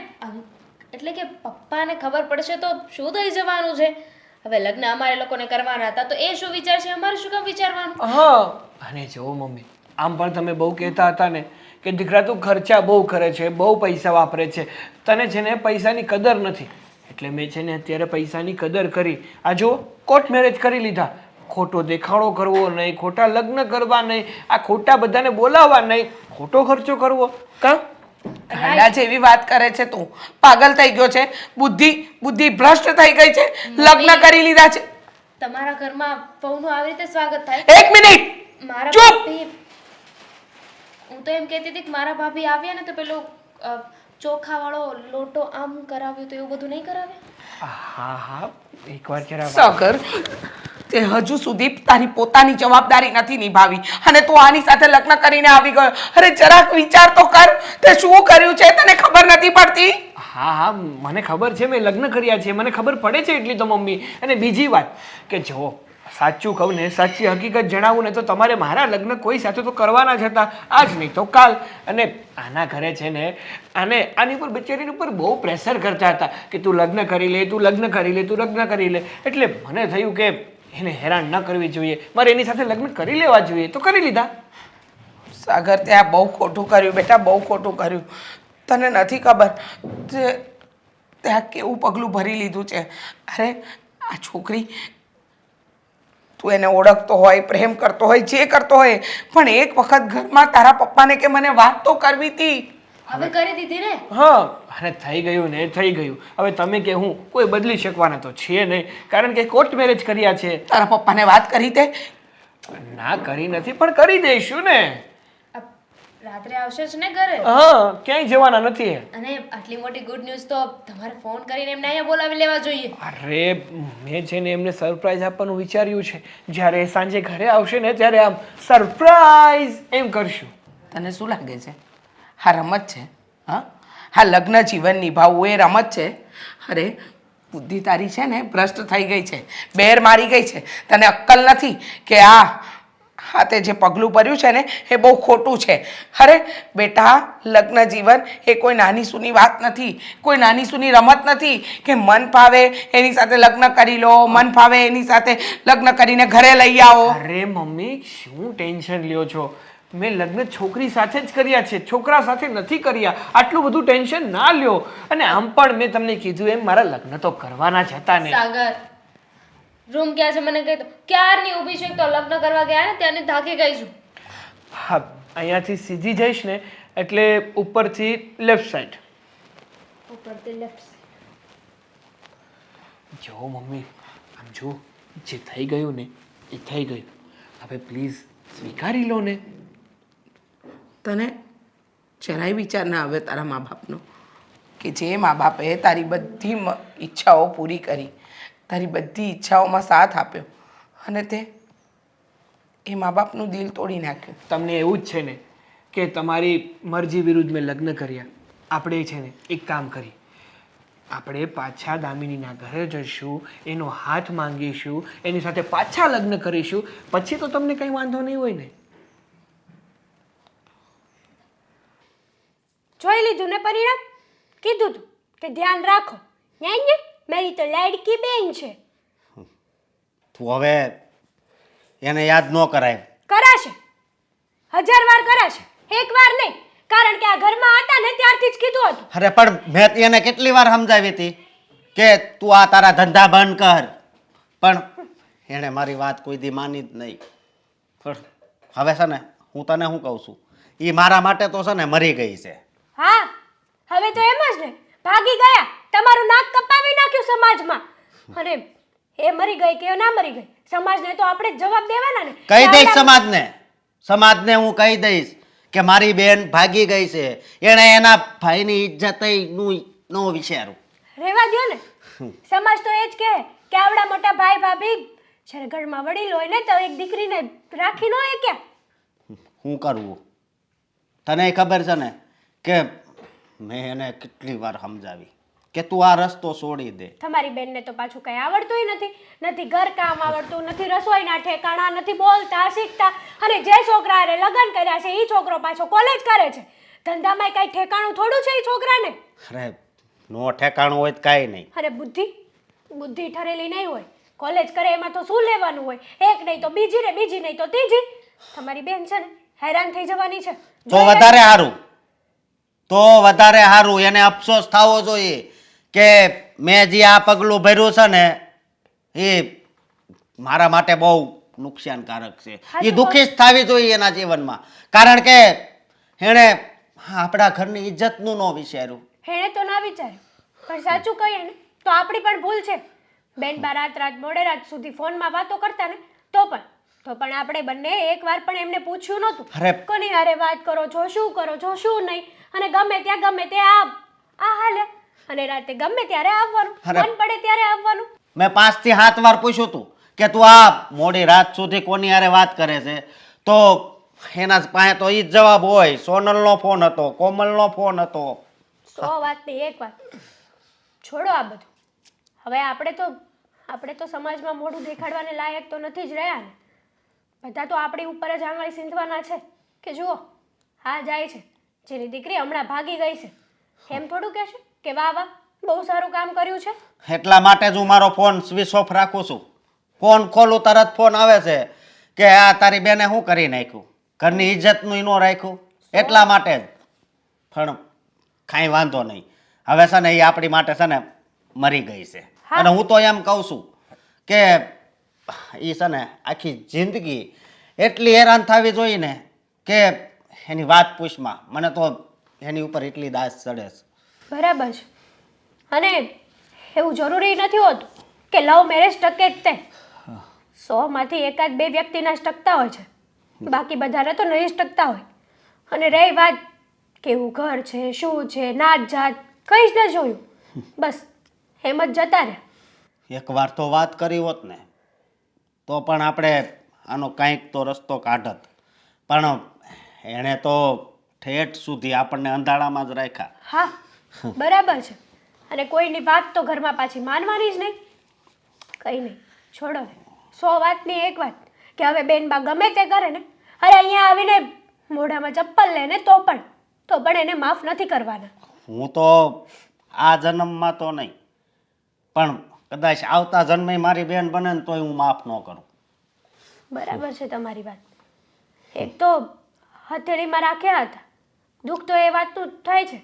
એટલે કે પપ્પાને ખબર પડશે તો શું થઈ જવાનું છે? હવે લગ્ન અમારે લોકોને કરવાના હતા તો એ શું વિચારશે, અમારે શું કામ વિચારવાનું? હા. અને જો મમ્મી, આમ પણ તમે બહુ કહેતા હતા ને કે દીકરા તું ખર્ચા બહુ કરે છે, બહુ પૈસા વાપરે છે, તને છે ને પૈસાની કદર નથી. એટલે મેં છે ને અત્યારે પૈસાની કદર કરી. આ જો કોર્ટ મેરેજ કરી લીધા. ખોટો દેખાડો કરવો નહીં, ખોટા લગ્ન કરવા નહીં, આ ખોટા બધાને બોલાવવા નહીં, ખોટો ખર્ચો કરવો. કાં ગાંડા જેવી વાત કરે છે તું. પાગલ થઈ ગયો છે? બુદ્ધિ ભ્રષ્ટ થઈ ગઈ છે? લગ્ન કરી લીધા છે. તમારા ઘરમાં વહુનું આવી રીતે સ્વાગત થાય? એક મિનિટ, મારા ચૂપ! ભાભી, હું તો એમ કહેતી હતી કે મારા ભાભી આવ્યા ને તો પેલો ચોખાવાળો લોટો આમ કરાવ્યો તો એવું બધું નહીં કરાવે? હા એકવાર જરા સાગર, તે હજુ સુધી તારી પોતાની જવાબદારી નથી નિભાવી અને તું આની સાથે લગ્ન કરીને આવી ગયો. અરે જરાક વિચાર તો કર, તે શું કર્યું છે તને ખબર નથી પડતી? હા મને ખબર છે, મેં લગ્ન કર્યા છે, મને ખબર પડે છે એટલી તો મમ્મી. અને બીજી વાત કે જો સાચું કહું ને, સાચી હકીકત જણાવું ને તો તમારે મારા લગ્ન કોઈ સાથે તો કરવાના જ હતા, આજ નહીં તો કાલ. અને આના ઘરે છે ને આની ઉપર બિચારીની ઉપર બહુ પ્રેશર કરતા હતા કે તું લગ્ન કરી લે, તું લગ્ન કરી લે, તું લગ્ન કરી લે. એટલે મને થયું કે એને હેરાન ન કરવી જોઈએ, મારે એની સાથે લગ્ન કરી લેવા જોઈએ, તો કરી લીધા. સાગર, ત્યાં બહુ ખોટું કર્યું બેટા, બહુ ખોટું કર્યું. તને નથી ખબર ત્યાં કેવું પગલું ભરી લીધું છે. અરે આ છોકરી, તું એને ઓળખતો હોય, પ્રેમ કરતો હોય, જે કરતો હોય, પણ એક વખત ઘરમાં તારા પપ્પાને કે મને વાત તો કરવી હતી. હવે કરી દીધી ને. હા, અને થઈ ગયું ને થઈ ગયું. હવે તમે કે હું કોઈ બદલી શકવાના તો છીએ નહીં, કારણ કે કોર્ટ મેરેજ કર્યા છે. તારા પપ્પાને વાત કરી તે? ના કરી નથી, પણ કરી દઈશું ને. રાત્રે આવશે જ ને ઘરે? હા, ક્યાંય જવાના નથી. અને આટલી મોટી ગુડ ન્યૂઝ તો તમારે ફોન કરીને એમને અહીંયા બોલાવી લેવા જોઈએ. અરે મેં છે ને એમને સરપ્રાઈઝ આપવાનું વિચાર્યું છે. જ્યારે એ સાંજે ઘરે આવશે ને ત્યારે આમ સરપ્રાઈઝ એમ કરશું. તને શું લાગે છે આ રમત છે? હા, આ લગ્ન જીવન નિભાવવું એ રમત છે? અરે બુદ્ધિ તારી છે ને ભ્રષ્ટ થઈ ગઈ છે, બેર મારી ગઈ છે. તને અક્કલ નથી કે હા તે જે પગલું ભર્યું છે ને એ બહુ ખોટું છે. અરે બેટા, લગ્ન જીવન એ કોઈ નાની સૂની વાત નથી, કોઈ નાની સૂની રમત નથી કે મન ફાવે એની સાથે લગ્ન કરી લો, મન ફાવે એની સાથે લગ્ન કરીને ઘરે લઈ આવો. અરે મમ્મી, શું ટેન્શન લ્યો છો? મેં લગ્ન છોકરી સાથે જ કર્યા છે, છોકરા સાથે નથી કર્યા. આટલું બધું ટેન્શન ના લ્યો. અને આમ પણ મેં તમને કીધું એમ મારા લગ્ન તો કરવાના જ હતા ને. સાગર, રૂમ ક્યાં છે મને કહી દો. ક્યારની ઊભી છે, તો લગ્ન કરવા ગયા ને ત્યાંની થાકી ગઈ છું. હા, અહીંયાથી સીધી જઈશ ને એટલે ઉપરથી લેફ્ટ સાઈડ. ઉપરથી લેફ્ટ સાઈડ. જો મમ્મી, આમ જો, જે થઈ ગયું ને એ થઈ ગયું. હવે પ્લીઝ સ્વીકારી લો ને. તને જરાય વિચાર ના આવે તારા મા બાપનો કે જે મા બાપે તારી બધી ઈચ્છાઓ પૂરી કરી, તારી બધી ઈચ્છાઓમાં સાથ આપ્યો અને તે એ મા બાપનું દિલ તોડી નાખ્યું. તમને એવું જ છે ને કે તમારી મરજી વિરુદ્ધ મેં લગ્ન કર્યા. આપણે છે ને એક કામ કરી, આપણે પાછા દામિનીના ઘરે જઈશું, એનો હાથ માંગીશું, એની સાથે પાછા લગ્ન કરીશું, પછી તો તમને કંઈ વાંધો નહીં હોય ને. જોઈ લીધું ને પરિણામ? કીધું તું કે ધ્યાન રાખો. નહીં મારી તો લાડકી બેન છે. તું હવે એને યાદ ન કરાય. કરાશે, 1000 વાર કરાશે, એક વાર નહીં. કારણ કે આ ઘરમાં હતા ને ત્યારથી જ કીધું હતું. અરે પણ મેં એને કેટલી વાર સમજાવી હતી કે તું આ તારા ધંધા બંધ કર, પણ એણે મારી વાત કોઈ દી માની જ નહીં. પણ હવે છે ને હું તને શું કહું છું, એ મારા માટે તો છે ને મરી ગઈ છે. હા, હવે તો એમ જ ને, ભાગી ગયા, તમારું નાક કપાવી નાખ્યું સમાજમાં. અને એ મરી ગઈ કે ના મરી ગઈ, સમાજને તો આપણે જ જવાબ દેવાના ને. કહી દઈશ સમાજને હું કહી દઈશ કે મારી બેન ભાગી ગઈ છે, એણે એના ભાઈની ઇજ્જત નું ન વિચાર્યું. રહેવા દ્યો ને, સમાજ તો એ જ કહે કે આવડા મોટા ભાઈ ભાભી જ્યારે ઘરમાં વડીલ હોય ને તો એક દીકરીને રાખી ન હોય કે. શું કરવું? તને ખબર છે ને કે મેં એને કેટલી વાર સમજાવી કે તું આ રસ્તો છોડી દે. તમારી બેનને તો પાછું કઈ આવડતું નથી, નથી ઘર કામ આવડતું, નથી રસોઈના ઠેકાણા, નથી બોલતા શીખતા. અને જે છોકરાએ લગ્ન કર્યા છે એ છોકરો પાછો કોલેજ કરે છે. ધંધામાં કઈ ઠેકાણું થોડું છે એ છોકરાને. અરે નો ઠેકાણું હોય તો કાંઈ નહીં. અને બુદ્ધિ ઠરેલી નહીં હોય. કોલેજ કરે એમાં તો શું લેવાનું હોય? એક નહીં તો બીજી ને બીજી નહીં તો ત્રીજી. તમારી બેન છે ને હેરાન થઈ જવાની છે. તો વધારે સારું, એને અફસોસ થવો જોઈએ કે મેં જે આ પગલું ભર્યું છે ને એ મારા માટે બહુ નુકસાનકારક છે. એ દુઃખી જ થવી જોઈએ એના જીવનમાં, કારણ કે એણે આપણા ઘરની ઇજ્જતનું ન વિચાર્યું. એણે તો ના વિચાર્યું, પણ સાચું કહીએ ને તો આપણી પણ ભૂલ છે. બેન બા રાત મોડે રાત સુધી ફોનમાં વાતો કરતા ને તો પણ આપણે બંને એકવાર પણ એમને પૂછ્યું નહોતું કોની હારે વાત કરો છો, શું કરો છો, શું નહીં. અને ગમે તે આ હાલે, અને રાતે ગમે ત્યારે આવવાનું, મન પડે ત્યારે આવવાનું. મેં 5 થી 7 વાર પૂછ્યું હતું કે તું આ મોડી રાત સુધી કોની હારે વાત કરે છે, તો એના પાસે તો ઈ જ જવાબ હોય, સોનલનો ફોન હતો, કોમલનો ફોન હતો. 100 વાતની એક વાત. છોડો આ બધું. હવે આપણે તો સમાજમાં મોઢું દેખાડવાને લાયક તો નથી જ રહ્યા ને. બધા તો આપણી ઉપર જ આંગળી સીંધવાના છે કે જુઓ હા જાય છે, જેની દીકરી હમણાં ભાગી ગઈ છે, એમ થોડું કહેશે કે વાહ વાહ બહુ સારું કામ કર્યું છે. એટલા માટે જ હું મારો ફોન સ્વિચ ઓફ રાખું છું. ફોન ખોલું તરત ફોન આવે છે કે આ તારી બેને શું કરી નાખ્યું, ઘરની ઇજ્જતનું ન રાખ્યું, એટલા માટે જ. પણ કાંઈ વાંધો નહીં, હવે છે ને એ આપણી માટે છે ને મરી ગઈ છે. અને હું તો એમ કહું છું કે એ છે ને આખી જિંદગી એટલી હેરાન થવી જોઈએ ને કે એની વાત પૂછમાં મને તો એની ઉપર એટલી દાસ ચડે છે. બરાબર છે. અને એવું જરૂરી નથી હોતું કે લવ મેરેજ ટકે જ તે. 100 માંથી એકાદ 2 વ્યક્તિના જ ટકતા હોય છે, બાકી બધાને તો નહીં જ ટકતા હોય. અને રહી વાત કેવું ઘર છે, શું છે, નાત જાત, કંઈ જ ન જોયું, બસ એમ જ જતા રહ્યા. એકવાર તો વાત કરી હોત ને તો પણ આપણે આનો કાંઈક તો રસ્તો કાઢત, પણ એણે તો ઠેઠ સુધી આપણને અંધારામાં જ રાખ્યા. હા બરાબર છે. અને કોઈની વાત તો ઘરમાં પાછી માનવાની જ નહીં. કંઈ નહીં, છોડો ને. 100 વાતની એક વાત કે હવે બેનબા ગમે તે કરે ને, અરે અહીંયા આવીને મોઢામાં ચપ્પલ લે ને તો પણ એને માફ નથી કરવાના. હું તો આ જન્મમાં તો નહીં, પણ કદાચ આવતા જન્મે મારી બેન બને ને તોય હું માફ ન કરું. બરાબર છે તમારી વાત. એક તો હથેળીમાં રાખ્યા હતા, દુઃખ તો એ વાતનું થાય છે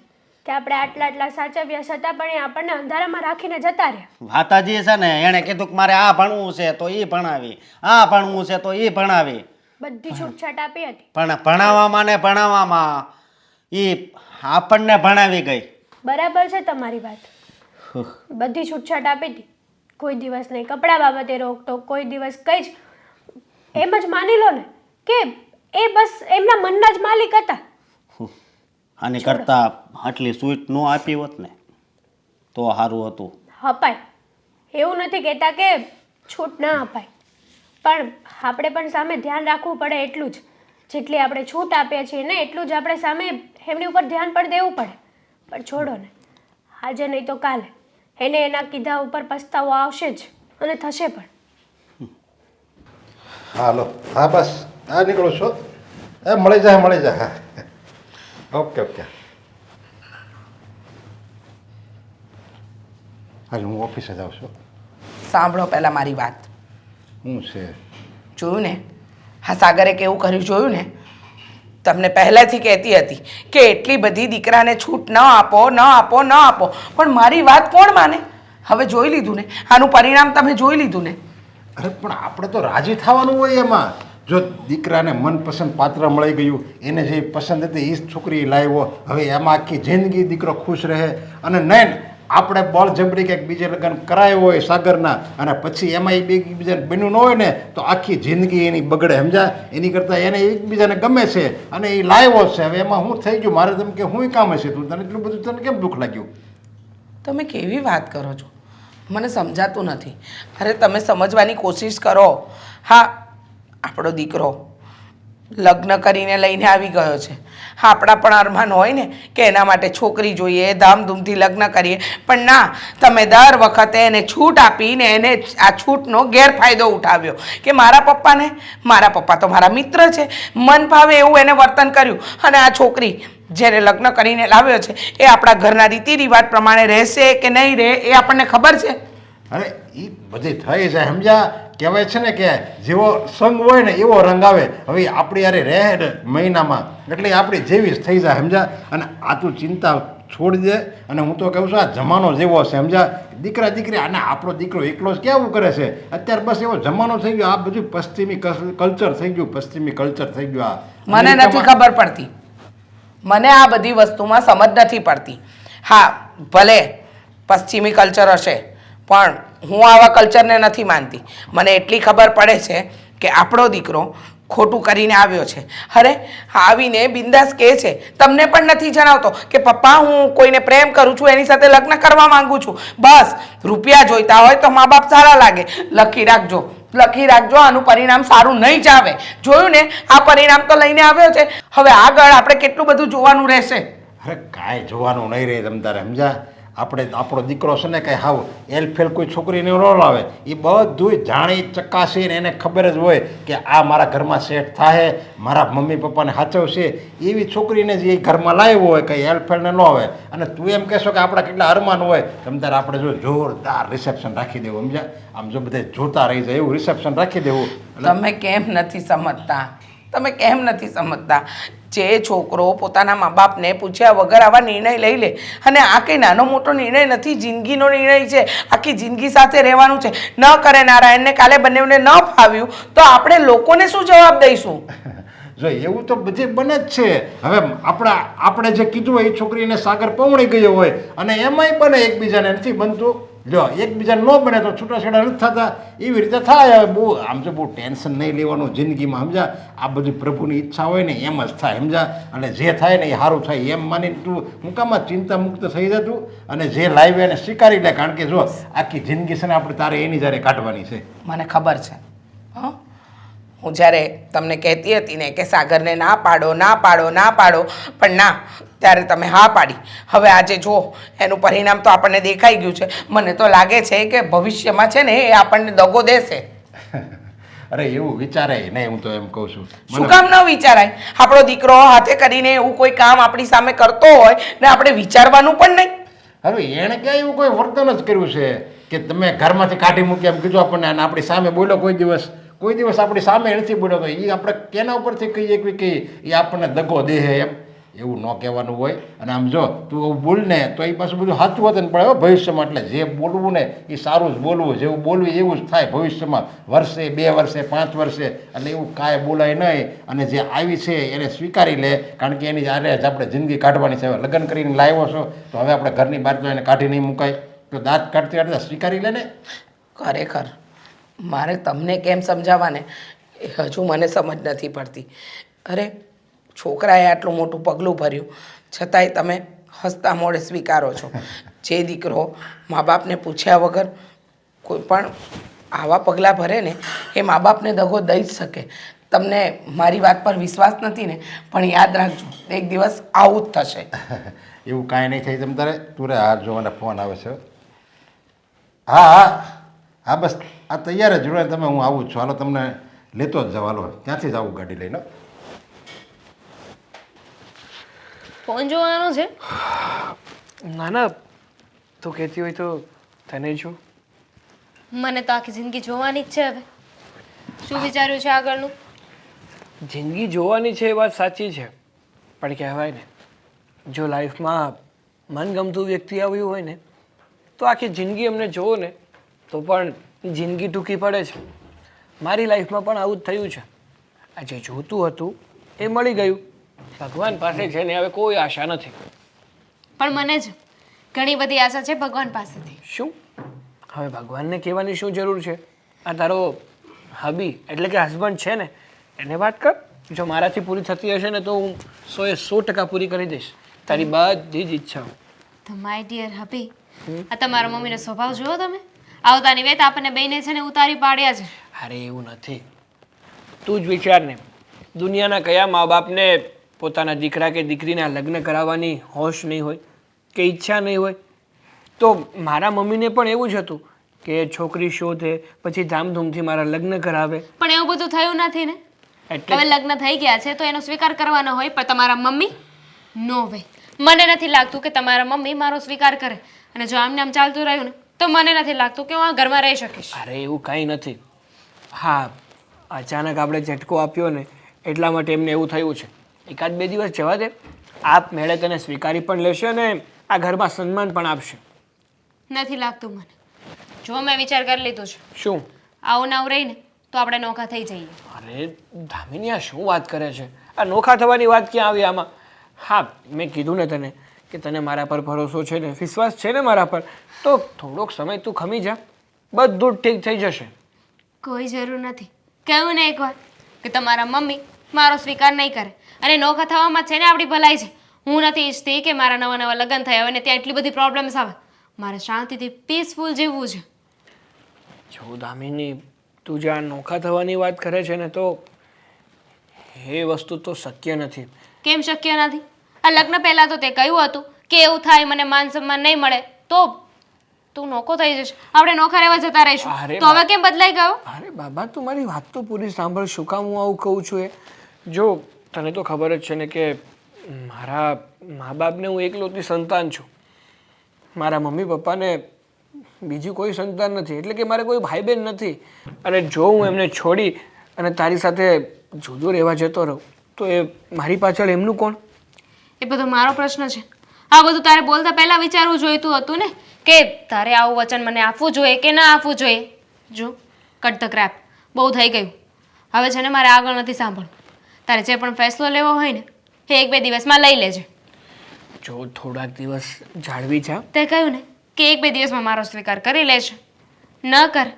કે આપણે આટલા સાચવ્યા છતાં પણ એ આપણને અંધારામાં રાખીને જતા રહ્યા. વાતાજી છે ને એણે કીધું કે મારે આ ભણવું છે તો એ ભણાવી, આ ભણવું છે તો એ ભણાવી, બધી છૂટછાટ આપી હતી. પણ ભણાવવામાં ને ભણાવવામાં એ આપણને ભણાવી ગઈ. બરાબર છે તમારી વાત. બધી છૂટછાટ આપી હતી, કોઈ દિવસ નહીં કપડા બાબતે રોકતો, કોઈ દિવસ કંઈ જ. એમ જ માની લો ને કે એ બસ એમના મનના જ માલિક હતા. આની કરતા આટલી સ્વીટ ન આપી હોત ને તો સારું હતું. અપાય, એવું નથી કહેતા કે છૂટ ના અપાય, પણ આપણે પણ સામે ધ્યાન રાખવું પડે એટલું જ. જેટલી આપણે છૂટ આપીએ છીએ ને એટલું જ આપણે સામે એમની ઉપર ધ્યાન પણ દેવું પડે. પણ છોડો ને, આજે નહીં તો કાલે એને એના કીધા ઉપર પસ્તાવો આવશે જ અને થશે પણ. હાલો, હા બસ હા નીકળો છો, મળી જાય હા. ઓકે હાલ હું ઓફિસે જાઉં છું. સાંભળો પહેલાં મારી વાત. શું છે? જોયું ને હા સાગરે કેવું કર્યું, જોયું ને. તમને પહેલાંથી કહેતી હતી કે એટલી બધી દીકરાને છૂટ ન આપો, પણ મારી વાત કોણ માને? હવે જોઈ લીધું ને, આનું પરિણામ તમે જોઈ લીધું ને. અરે પણ આપણે તો રાજી થવાનું હોય એમાં. જો દીકરાને મનપસંદ પાત્ર મળી ગયું, એને જે પસંદ હતી એ જ છોકરી લાવ્યો, હવે એમાં આખી જિંદગી દીકરો ખુશ રહે. અને નહીં આપણે બળજબરી કંઈક બીજે લગ્ન કરાયો હોય સાગરના, અને પછી એમાં એ એકબીજાને બન્યું ન હોય ને તો આખી જિંદગી એની બગડે, સમજા? એની કરતાં એને એકબીજાને ગમે છે અને એ લાવ્યો છે. હવે એમાં શું થઈ ગયું? મારે તેમ કે શું કામ હશે? તું તને એટલું બધું તને કેમ દુઃખ લાગ્યું? તમે કેવી વાત કરો છો? મને સમજાતું નથી. અરે તમે સમજવાની કોશિશ કરો. હા, આપણો દીકરો લગ્ન કરીને લઈને આવી ગયો છે. હા, આપણા પણ અરમાન હોય ને કે એના માટે છોકરી જોઈએ, ધામધૂમથી લગ્ન કરીએ, પણ ના, તમે દર વખતે એને છૂટ આપીને એને આ છૂટનો ગેરફાયદો ઉઠાવ્યો કે મારા પપ્પા તો મારા મિત્ર છે, મન ભાવે એવું એને વર્તન કર્યું. અને આ છોકરી જેને લગ્ન કરીને લાવ્યો છે એ આપણા ઘરના રીતિ રિવાજ પ્રમાણે રહેશે કે નહીં રહે એ આપણને ખબર છે. અરે એ બધી થઈ જાય, સમજ્યા? કહેવાય છે ને કે જેવો સંગ હોય ને એવો રંગ આવે. હવે આપણી યારે રહે ને મહિનામાં એટલે આપણી જેવી જ થઈ જાય, સમજ્યા? અને આ તું ચિંતા છોડી દે. અને હું તો કહું છું આ જમાનો જેવો છે, સમજ્યા? દીકરા દીકરી અને આપણો દીકરો એકલો જ કેવું કરે છે અત્યારે? બસ એવો જમાનો થઈ ગયો. આ બધું પશ્ચિમી કલ્ચર થઈ ગયું, પશ્ચિમી કલ્ચર થઈ ગયું. આ મને નથી ખબર પડતી, મને આ બધી વસ્તુમાં સમજ નથી પડતી. હા, ભલે પશ્ચિમી કલ્ચર હશે પણ હું આવા કલ્ચરને નથી માનતી. મને એટલી ખબર પડે છે કે આપણો દીકરો ખોટું કરીને આવ્યો છે. અરે આવીને બિંદાસ કહે છે, તમને પણ નથી જણાવતો કે પપ્પા હું કોઈને પ્રેમ કરું છું, એની સાથે લગ્ન કરવા માંગુ છું. બસ રૂપિયા જોઈતા હોય તો મા બાપ સારા લાગે, લખી રાખજો, આનું પરિણામ સારું નહીં જ આવે. જોયું ને, આ પરિણામ તો લઈને આવ્યો છે. હવે આગળ આપણે કેટલું બધું જોવાનું રહેશે. અરે કાંઈ જોવાનું નહીં રહે તમ તારે, સમજા? આપણો દીકરો છે ને કાંઈ હાવ એલફેલ કોઈ છોકરીને ન લાવે. એ બધું જાણી ચકાસીને એને ખબર જ હોય કે આ મારા ઘરમાં સેટ થાય, મારા મમ્મી પપ્પાને સાચવશે, એવી છોકરીને જ એ ઘરમાં લાવ્યો હોય, કંઈ એલફેલને ન આવે. અને તું એમ કહેશો કે આપણા કેટલા અરમાન હોય, તમ તારે આપણે જો જોરદાર રિસેપ્શન રાખી દેવું, સમજ્યા? આમ જો બધે જોતા રહી જાય એવું રિસેપ્શન રાખી દેવું. તમે કેમ નથી સમજતા? જે છોકરો પોતાના મા બાપને પૂછ્યા વગર આવા નિર્ણય લઈ લે, અને આ કંઈ નાનો મોટો નિર્ણય નથી, જિંદગીનો નિર્ણય છે. આખી જિંદગી સાથે રહેવાનું છે. ન કરે નારાયણને કાલે બંનેને ન ફાવ્યું તો આપણે લોકોને શું જવાબ દઈશું? જો એવું તો બધે બને જ છે. હવે આપણે જે કીધું હોય એ છોકરીને સાગર પૌણી ગયો હોય અને એમાંય બને, એકબીજાને નથી બનતું. જો એકબીજાને ન બને તો છૂટાછેડા નથી થતા, એવી રીતે થાય. હવે બહુ આમ તો બહુ ટેન્શન નહીં લેવાનું જિંદગીમાં, સમજા? આ બધી પ્રભુની ઈચ્છા હોય ને એમ જ થાય, સમજા? અને જે થાય ને એ સારું થાય એમ માનીને તું મુકામાં ચિંતા મુક્ત થઈ જતું અને જે લાવ્યું એને સ્વીકારી લે. કારણ કે જો આખી જિંદગી છે ને આપણે તારે એની જ્યારે કાઢવાની છે. મને ખબર છે. હં, હું જ્યારે તમને કહેતી હતી ને કે સાગરને ના પાડો, પણ ના, ત્યારે તમે હા પાડી. હવે આજે જો એનું પરિણામ તો આપણને દેખાઈ ગયું છે. મને તો લાગે છે કે ભવિષ્યમાં છે ને એ આપણને દગો દેશે. અરે એવું વિચારાય નહીં, હું તો એમ કહું છું. શું કામ ન વિચારાય? આપણો દીકરો હાથે કરીને એવું કોઈ કામ આપણી સામે કરતો હોય ને આપણે વિચારવાનું પણ નહીં. હવે એણે ક્યાં એવું કોઈ વર્તન જ કર્યું છે કે તમે ઘરમાંથી કાઢી મૂકી એમ કીધું આપણને? અને આપણી સામે બોલ્યો કોઈ દિવસ આપણી સામે નથી બોલ્યો તો એ આપણે કેના ઉપરથી કહીએ કે એ આપણને દગો દે એમ? એવું ન કહેવાનું હોય. અને આમ જો તું એવું બોલ ને તો એ પાછું બધું સાચું વતન પડે ભવિષ્યમાં. એટલે જે બોલવું ને એ સારું જ બોલવું, જેવું બોલવું એવું જ થાય ભવિષ્યમાં, વર્ષે 2 વર્ષે 5 વર્ષે. એટલે એવું કાંઈ બોલાય નહીં. અને જે આવી છે એને સ્વીકારી લે, કારણ કે એની જ્યારે જ આપણે જિંદગી કાઢવાની છે. હવે લગ્ન કરીને લાવ્યો છો તો હવે આપણે ઘરની બહાર તો એને કાઢી નહીં મુકાય. તો દાંત કાઢતી કાઢતા સ્વીકારી લે ને. ખરેખર મારે તમને કેમ સમજાવવાને એ હજુ મને સમજ નથી પડતી. અરે છોકરાએ આટલું મોટું પગલું ભર્યું છતાંય તમે હસતા મોઢે સ્વીકારો છો. જે દીકરો મા બાપને પૂછ્યા વગર કોઈ પણ આવા પગલાં ભરે ને એ મા બાપને દગો દઈ જ શકે. તમને મારી વાત પર વિશ્વાસ નથી ને, પણ યાદ રાખજો એક દિવસ આવું જ થશે. એવું કાંઈ નહીં થાય તમ તારે. તું રે હાર જોવાના ફોન આવે છે. હા બસ આ તૈયાર જ જોડે તમે, હું આવું જ છું. હાલો તમને લેતો જ જાવ. હાલો ત્યાંથી જ આવું ગાડી લઈને. ફોન જોવાનો છે? ના, તું કહેતી હોય તો તને જો. મને તો આખી જિંદગી જોવાની જ છે. હવે શું વિચાર્યું છે આગળનું? જિંદગી જોવાની છે એ વાત સાચી છે, પણ કહેવાય ને જો લાઈફમાં મનગમતું વ્યક્તિ આવ્યું હોય ને તો આખી જિંદગી એમને જુઓ ને તો પણ જિંદગી ટૂંકી પડે છે. મારી લાઈફમાં પણ આવું જ થયું છે. આ જે જોતું હતું એ મળી ગયું. ભગવાન પાસે છે ને હવે કોઈ આશા નથી. પણ મને જ ઘણી બધી આશા છે ભગવાન પાસેથી. શું હવે ભગવાનને કહેવાની શું જરૂર છે? આ તારો હબી એટલે કે હસબન્ડ છે ને એને વાત કર. જો મારાથી પૂરી થતી હશે ને તો હું 100% પૂરી કરી દઈશ તારી બધી જ ઈચ્છાઓ. તો માય ડિયર હબી, આ તમારા મમ્મીનો સ્વભાવ જુઓ તમે. આવતાની વેત આપણને બેને છે ને ઉતારી પાડ્યા છે. અરે એવું નથી. તું જ વિચાર ને, દુનિયાના કયા મા બાપને પોતાના દીકરા કે દીકરીના લગ્ન કરાવવાની હોશ નહીં હોય કે ઈચ્છા નહીં હોય. તો મારા મમ્મીને પણ એવું જ હતું કે છોકરી શોધે પછી ધામધૂમથી મારા લગ્ન કરાવે. પણ એવું બધું થયું નથી ને. એટલે હવે લગ્ન થઈ ગયા છે તો એનો સ્વીકાર કરવાનો હોય, પણ તમારા મમ્મી નો વે. મને નથી લાગતું કે તમારા મમ્મી મારો સ્વીકાર કરે. અને જો આમને આમ ચાલતું રહ્યું ને તો મને નથી લાગતું કે હું આ ઘરમાં રહી શકીશ. અરે એવું કાંઈ નથી. હા, અચાનક આપણે ઝટકો આપ્યો ને એટલા માટે એમને એવું થયું છે. 1-2 દિવસ જવા દે, આપ મેળે તને સ્વીકારી પણ લેશે અને આ ઘરમાં સન્માન પણ આપશે. નથી લાગતું મને. જો મેં વિચાર કરી લીધું છે, શું? આવું ના રહીને તો આપણે નોખા થઈ જઈએ. અરે દામિની, આ શું વાત કરે છે? આ નોખા થવાની વાત ક્યાં આવી આમાં? હા, મેં કીધું ને તને કે તને મારા પર ભરોસો છે ને, વિશ્વાસ છે ને મારા પર, તો થોડોક સમય તું ખમી જા, બધું ઠીક થઈ જશે. કોઈ જરૂર નથી. કહ્યું ને એકવાર કે તમારા મમ્મી મારો સ્વીકાર નહીં કરે અને નોખા થવામાં છે ને આપણી ભલાઈ છે. હું નથી ઈચ્છતી કે મારા નવા નવા લગ્ન થયા હોય ને ત્યાં એટલી બધી પ્રોબ્લેમ્સ આવે. મારે શાંતિથી પીસફુલ જીવવું છે. જો દામિની, તું જે આ નોખા થવાની વાત કરે છે ને તો એ વસ્તુ તો શક્ય નથી. કેમ શક્ય નથી? આ લગ્ન પહેલાં તો તે કહ્યું હતું કે એવું થાય મને માન સન્માન નહીં મળે તો તું નોખો થઈ જશે, આપણે નોખા રહેવા જતા રહીશું. અરે તો હવે કેમ બદલાઈ ગયો? અરે બાબા, તું મારી વાત તો પૂરી સાંભળ. શું કામ હું આવું કહું છું? જો તને તો ખબર જ છે ને કે મારા મા બાપને હું એકલૌતી સંતાન છું. મારા મમ્મી પપ્પાને બીજી કોઈ સંતાન નથી, એટલે કે મારે કોઈ ભાઈ બહેન નથી. અને જો હું એમને છોડી અને તારી સાથે જુદો રહેવા જતો રહું તો એ મારી પાછળ એમનું કોણ? એ બધો મારો પ્રશ્ન છે. આ બધું તારે બોલતા પહેલાં વિચારવું જોઈતું હતું ને કે તારે આવું વચન મને આપવું જોઈએ કે ના આપવું જોઈએ. જો કટ ધ ક્રેપ, બહુ થઈ ગયું. હવે છે ને મારે આગળ નથી સાંભળવું. તારે જે પણ ફેસલો લેવો હોય ને એ 1-2 દિવસમાં લઈ લેજે. જો થોડાક દિવસ જાળવી જા. તે કહ્યું ને કે 1-2 દિવસમાં મારો સ્વીકાર કરી લેશે. ન કર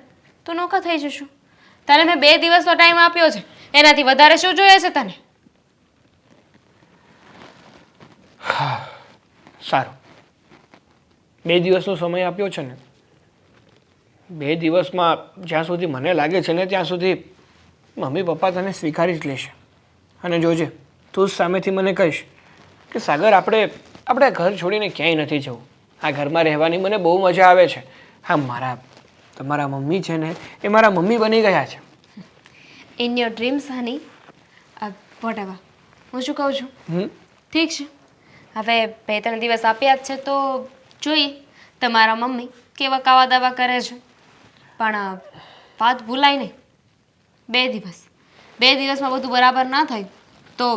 તો નોખા થઈ જશું. તને મેં 2 દિવસનો ટાઈમ આપ્યો છે, એનાથી વધારે શું જોઈએ છે તને? સારું, 2 દિવસનો સમય આપ્યો છે ને, 2 દિવસમાં જ્યાં સુધી મને લાગે છે ને ત્યાં સુધી મમ્મી પપ્પા તને સ્વીકારી જ લેશે. અને જોજે, તું જ સામેથી મને કહીશ કે સાગર, આપણે ઘર છોડીને ક્યાંય નથી જવું. આ ઘરમાં રહેવાની મને બહુ મજા આવે છે. હા, તમારા મમ્મી છે ને એ મારા મમ્મી બની ગયા છે. In your dreams honey, whatever. હું શું કહું છું, ઠીક છે, હવે 2-3 દિવસ આપ્યા જ છે તો જોઈએ તમારા મમ્મી કેવા કાવા દાવા કરે છે. પણ વાત ભૂલાય નહીં, 2 દિવસ. 2 દિવસમાં બધું બરાબર ના થયું તો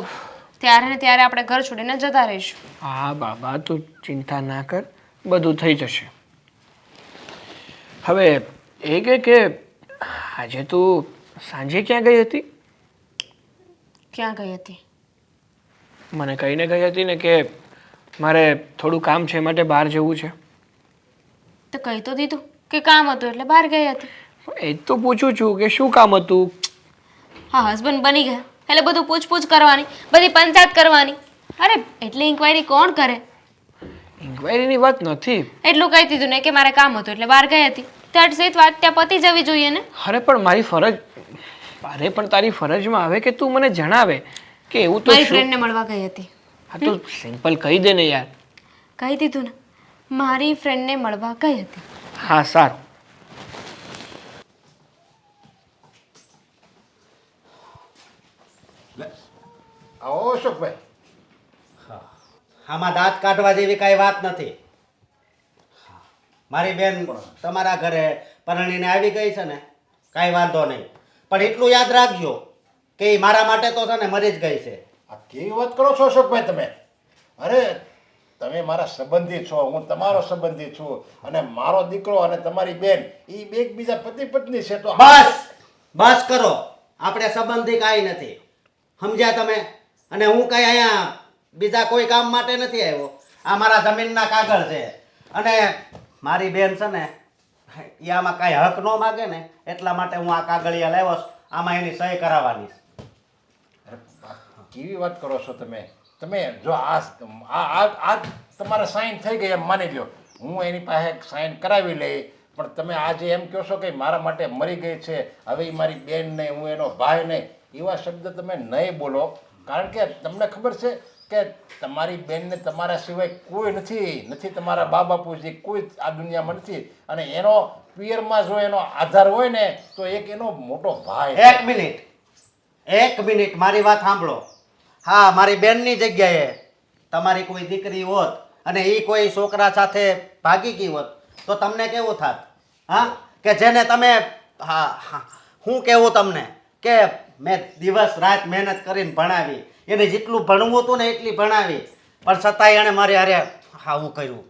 ત્યારે ને ત્યારે આપણે ઘર છોડીને જતા રહીશું. હા બાબા, તું ચિંતા ના કર, બધું થઈ જશે. હવે એ કે આજે તું સાંજે ક્યાં ગઈ હતી? ક્યાં ગઈ હતી? મને કહીને ગઈ હતી ને કે મારે થોડું કામ છે માટે બહાર જવું છે. તો કહી તો દીધું કે કામ હતું એટલે બહાર ગઈ હતી. એ જ તો પૂછું છું કે શું કામ હતું? હા, હસબન્ડ બની ગયા એટલે બધું પૂછપૂછ કરવાની, બધી પંચાયત કરવાની. અરે એટલી ઇન્ક્વાયરી કોણ કરે? ઇન્ક્વાયરીની વાત નથી. એટલું કહી દીધું ને કે મારે કામ હતું એટલે બહાર ગઈ હતી. ત્યાં સીટ વાત ત્યાં પતી જવી જોઈએ ને. અરે પણ તારી ફરજમાં આવે કે તું મને જણાવે કે એવું તો મારી શું? ફ્રેન્ડને મળવા ગઈ હતી. હા તો સિમ્પલ કહી દે ને યાર. કહી દીધું ને, મારી ફ્રેન્ડને મળવા ગઈ હતી. હા, સારું. આવો અશોકભાઈ. આમાં દાંત કાઢવા જેવી કાંઈ વાત નથી. મારી બેન તમારા ઘરે પરણીને આવી ગઈ છે ને, કાંઈ વાંધો નહીં. પણ એટલું યાદ રાખજો કે એ મારા માટે તો છે ને મરી જ ગઈ છે. આ કેવી વાત કરો છો અશોકભાઈ તમે? અરે તમે મારા સંબંધી છો, હું તમારો સંબંધી છું, અને મારો દીકરો અને તમારી બેન એ એકબીજા પતિ પત્ની છે. તો બસ કરો. આપણે સંબંધી કાંઈ નથી, સમજ્યા તમે? અને હું કઈ અહીંયા બીજા કોઈ કામ માટે નથી આવ્યો. આ મારા જમીનના કાગળ છે, અને મારી બેન છે ને એ આમાં કાંઈ હક ન માગે ને એટલા માટે હું આ કાગળિયા લાવ્યો છું. આમાં એની સહી કરાવવાની છે. અરે બા, કેવી વાત કરો છો તમે? તમે જો આ તમારે સાઈન થઈ ગઈ એમ માની લો, હું એની પાસે સાઈન કરાવી લઈ, પણ તમે આજે એમ કહો છો કે મારા માટે મરી ગઈ છે, હવે એ મારી બેન નહીં, હું એનો ભાઈ નહીં, એવા શબ્દ તમે નહીં બોલો. કારણ કે તમને ખબર છે કે તમારી બેનને તમારા સિવાય કોઈ નથી, તમારા બા બાપુજી કોઈ આ દુનિયામાં નથી, અને એનો પિયરમાં જો એનો આધાર હોય ને તો એક એનો મોટો ભાઈ. એક મિનિટ મારી વાત સાંભળો. હા, મારી બેનની જગ્યાએ તમારી કોઈ દીકરી હોત અને એ કોઈ છોકરા સાથે ભાગી ગઈ હોત તો તમને કેવું થાત? હા, કે જેને તમે હું કેવું તમને કે મેં દિવસ રાત મહેનત કરીને ભણાવી, એને જેટલું ભણવું હતું ને એટલી ભણાવી, પણ છતાંય એણે મારી હારે આવું કર્યું.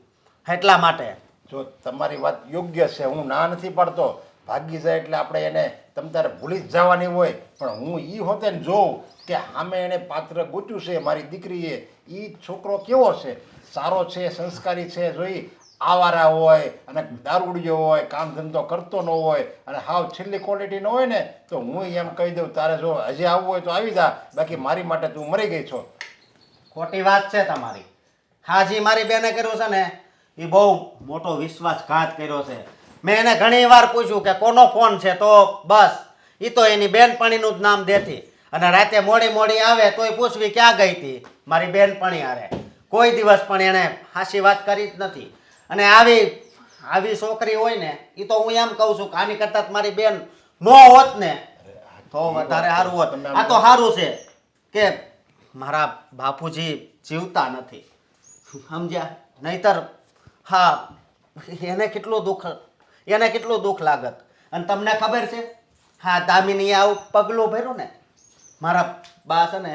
એટલા માટે જો તમારી વાત યોગ્ય છે, હું ના નથી પાડતો, ભાગી જાય એટલે આપણે એને તમ તારે ભૂલી જ જવાની હોય, પણ હું એ હોતે ને જોઉં કે સામે એણે પાત્ર ગોત્યું છે મારી દીકરીએ, એ છોકરો કેવો છે, સારો છે, સંસ્કારી છે, જોઈ આવારા હોય અને દારૂડિયો હોય, કામ ધંધો કરતો ન હોય અને હાવ છેલ્લી ક્વોલિટીનો હોય ને, તો હું એમ કહી દઉં તારે જો હજી આવવું હોય તો આવી જા, બાકી મારી માટે તું મરી ગઈ છો. ખોટી વાત છે તમારી. હાજી મારી બેને કર્યું છે ને એ બહુ મોટો વિશ્વાસઘાત કર્યો છે. મેં એને ઘણી વાર પૂછ્યું કે કોનો ફોન છે, તો બસ એ તો એની બેનપણીનું જ નામ દેતી, અને રાતે મોડી આવે તોય પૂછવી ક્યાં ગઈ હતી, મારી બેનપણી હારે. કોઈ દિવસ પણ એણે હાચી વાત કરી જ નથી. અને આવી છોકરી હોય ને એ તો હું એમ કહું છું કે આની કરતાં મારી બેન નો હોત ને તો વધારે સારું હોત. આ તો સારું છે કે મારા બાપુજી જીવતા નથી, સમજ્યા? નહીતર હા એને કેટલું દુઃખ લાગત. અને તમને ખબર છે, હા દામિનીએ આવું પગલું ભર્યું ને, મારા બા છે ને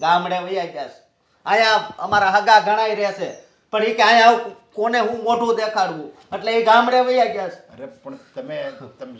ગામડે વૈયા ગયા છે, અહીંયા અમારા હગા ગણાઈ રહેશે, પણ એ કે અહીંયા આવું કોને હું મોઢું દેખાડવું, એટલે એ ગામડે વૈયા ગયા છે. અરે પણ તમે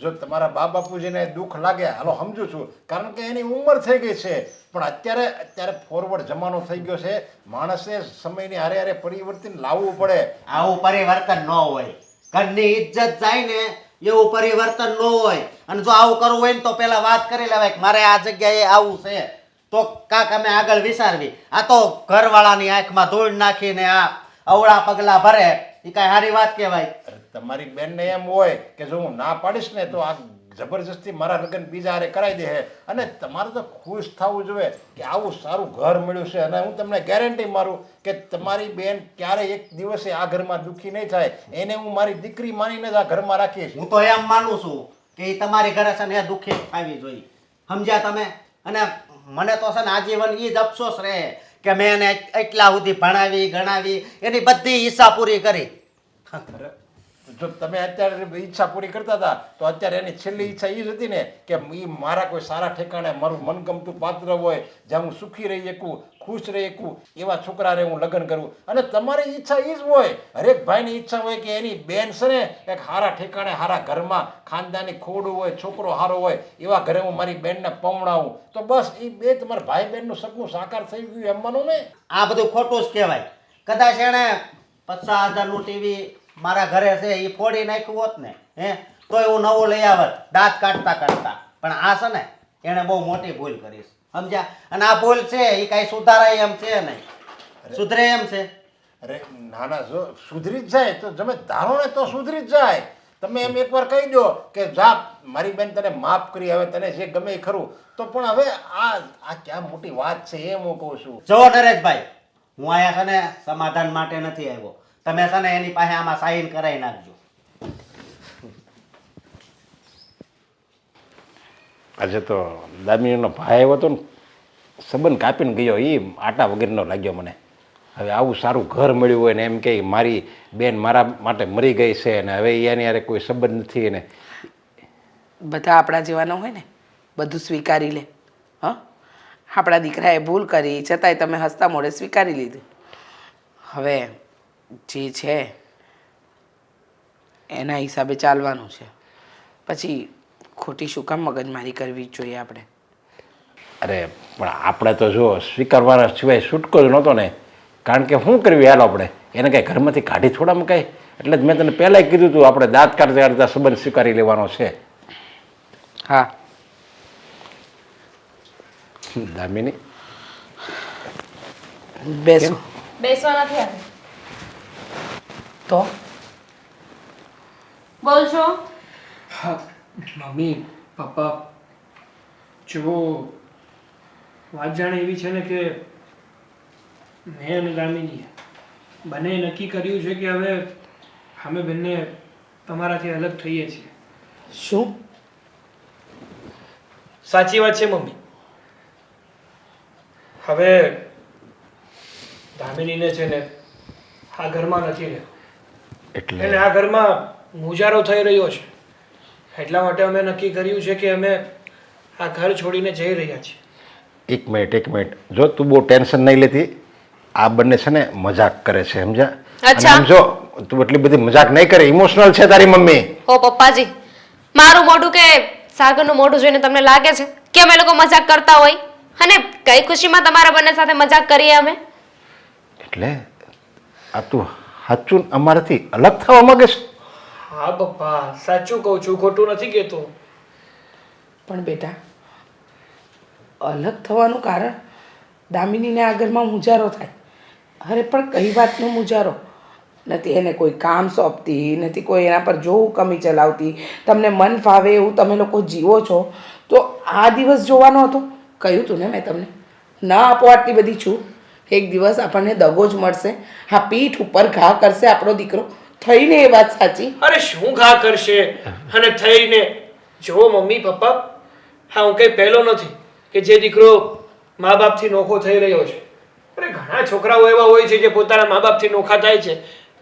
જો તમારા બા બાપુજીને દુઃખ લાગે, હાલો સમજુ છું, કારણ કે એની ઉંમર થઈ ગઈ છે, પણ અત્યારે ફોરવર્ડ જમાનો થઈ ગયો છે, માણસે સમયની હારે હારે પરિવર્તન લાવવું પડે. આવું પરિવર્તન ન હોય, ઘરની ઇજ્જત જાય ને એવું પરિવર્તન ન હોય. અને જો આવું કરવું હોય ને તો પેલા વાત કરી લેવાય કે મારે આ જગ્યાએ આવું છે, તો કાંક અમે આગળ વિચારવી. આ તો ઘરવાળાની આંખમાં ધૂળ નાખીને આ અવળા પગલા ભરે, એ કાંઈ સારી વાત કહેવાય? તમારી બેનને એમ હોય કે જો હું ના પાડીશ ને તો આ જબરજસ્તી મારા લગ્ન બીજા હારે કરાવી દે, અને તમારે તો ખુશ થવું જોઈએ કે આવું સારું ઘર મળ્યું છે. અને હું તમને ગેરંટી મારું કે તમારી બેન ક્યારેય એક દિવસે આ ઘરમાં દુઃખી નહીં થાય, એને હું મારી દીકરી માનીને જ આ ઘરમાં રાખીશ. હું તો એમ માનું છું કે એ તમારી ઘરે છે ને એ દુઃખી થવી જોઈએ, સમજ્યા તમે? અને મને તો છે ને આજીવન એ જ અફસોસ રહે કે મેં એને એટલા સુધી ભણાવી ગણાવી, એની બધી ઈચ્છા પૂરી કરી. જો તમે અત્યારે ઈચ્છા પૂરી કરતા હતા તો અત્યારે એની છેલ્લી ઈચ્છા એ જ હતી ને કે એ મારા કોઈ સારા ઠેકાણે મારું મનગમતું પાત્ર હોય, જ્યાં હું સુખી રહી શકું, ખુશ રહી શકું, એવા છોકરાને હું લગ્ન કરું. અને તમારી ઈચ્છા એ જ હોય, હરેક ભાઈની ઈચ્છા હોય કે એની બેન છે ને એક સારા ઠેકાણે, સારા ઘરમાં, ખાનદાની ખોડું હોય, છોકરો સારો હોય, એવા ઘરે હું મારી બેનને પવણાવું, તો બસ એ બે તમારા ભાઈ બહેનનું સપનું સાકાર થઈ ગયું એમ માનો ને. આ બધું ખોટું જ કહેવાય. કદાચ એણે 50,000નું ટીવી મારા ઘરે છે એ ફોડી નાખ્યું હોત ને તોય હું નવું લઈ આવત દાંત કાઢતા, પણ આ છે ને એણે બહુ મોટી ભૂલ કરી, સમજ્યા? અને આ ભૂલ છે એ કાંઈ સુધારાય એમ છે નહીં, સુધરે એમ છે? અરે નાના જો સુધરી જ જાય તો તમે ધારો ને તો સુધરી જ જાય. તમે એમ એકવાર કહી દો કે જા મારી બેન તને માફ કરી, હવે તને જે ગમે એ ખરું, તો પણ હવે આ ક્યાં મોટી વાત છે એમ હું કહું છું. જો નરેશભાઈ, હું અહીંયા છે ને સમાધાન માટે નથી આવ્યો, તમે છે ને એની પાસે આમાં સાઈન કરાવી નાખજો. આજે તો દામિનીનો ભાઈ આવ્યો હતો ને, સંબંધ કાપીને ગયો, એ આટા વગરનો લાગ્યો મને. હવે આવું સારું ઘર મળ્યું હોય ને એમ કે મારી બેન મારા માટે મરી ગઈ છે ને હવે એની યારે કોઈ સંબંધ નથી. ને બધા આપણા જેવાના હોય ને, બધું સ્વીકારી લે. હા, આપણા દીકરાએ ભૂલ કરી છતાંય તમે હસતા મોઢે સ્વીકારી લીધું. હવે જે છે એના હિસાબે ચાલવાનું છે. પછી ખોટી શું કામ મગજમારી કરવી જ જોઈએ આપણે? અરે પણ આપણે તો જો સ્વીકારવાના સિવાય છૂટકો જ નહોતો ને. કારણ કે શું કરવી હાલ આપણે એને કાંઈ ઘરમાંથી કાઢી થોડા મુકાય. એટલે જ મેં તને પહેલાંય કીધું હતું આપણે દાંત કાઢતા કાઢતા સંબંધ સ્વીકારી લેવાનો છે. હા, દામિની બેસો. બેસવા નથી આવી. તો બોલ છો. હા મમ્મી પપ્પા જો વાત જાણે એવી છે ને કે મેં અને દામિનીએ બંને નક્કી કર્યું છે કે હવે અમે બંને તમારાથી અલગ થઈએ છીએ. શું? સાચી વાત છે મમ્મી. હવે દામિનીને છે ને આ ઘરમાં નથી રહેવું. એટલે એટલે આ ઘરમાં મુજારો થઈ રહ્યો છે. એટલા માટે અમે નક્કી કર્યું છે કે અમે આ ઘર છોડીને જઈ રહ્યા છીએ. એક મિનિટ જો તું બહુ ટેન્શન નહીં લેતી. આ બંને છે ને મજાક કરે છે સમજ્યા? અને અચ્છા. સમજો તું એટલી બધી મજાક નહીં કરે. ઇમોશનલ છે તારી મમ્મી. ઓ પપ્પાજી, મારું મોઢું કે સાગરનું મોઢું જોઈને તમને લાગે છે કે અમે લોકો મજાક કરતા હોય? અને કઈ ખુશીમાં તમારા બંને સાથે મજાક કરીએ અમે? એટલે આ તું સાચું અમારાથી અલગ થવા માંગે છે? હા પપ્પા સાચું કહું છું, ખોટું નથી કહેતો. પણ બેટા, અલગ થવાનું કારણ દામિનીને આ ઘરમાં મુજારો થાય. અરે પણ કઈ વાતનો મુજારો? નથી એને કોઈ કામ સોંપતી, નથી કોઈ એના પર જોવું કમી ચલાવતી. તમને મન ફાવે એવું તમે લોકો જીવો છો તો આ દિવસ જોવાનો હતો. કહ્યું તું ને મેં તમને, ના આપો આટલી બધી છૂટ. એક દિવસ આપણને દગો જ મળશે. હા, પીઠ ઉપર ઘા કરશે આપણો દીકરો. થઈને એ વાત સાચી. અરે શું ઘા કરશે અને થઈને જો મમ્મી પપ્પા, હા હું કઈ પહેલો નથી કે જે દીકરો મા બાપથી નોખો થઈ રહ્યો છે. અરે ઘણા છોકરાઓ એવા હોય છે જે પોતાના મા બાપથી નોખા થાય છે.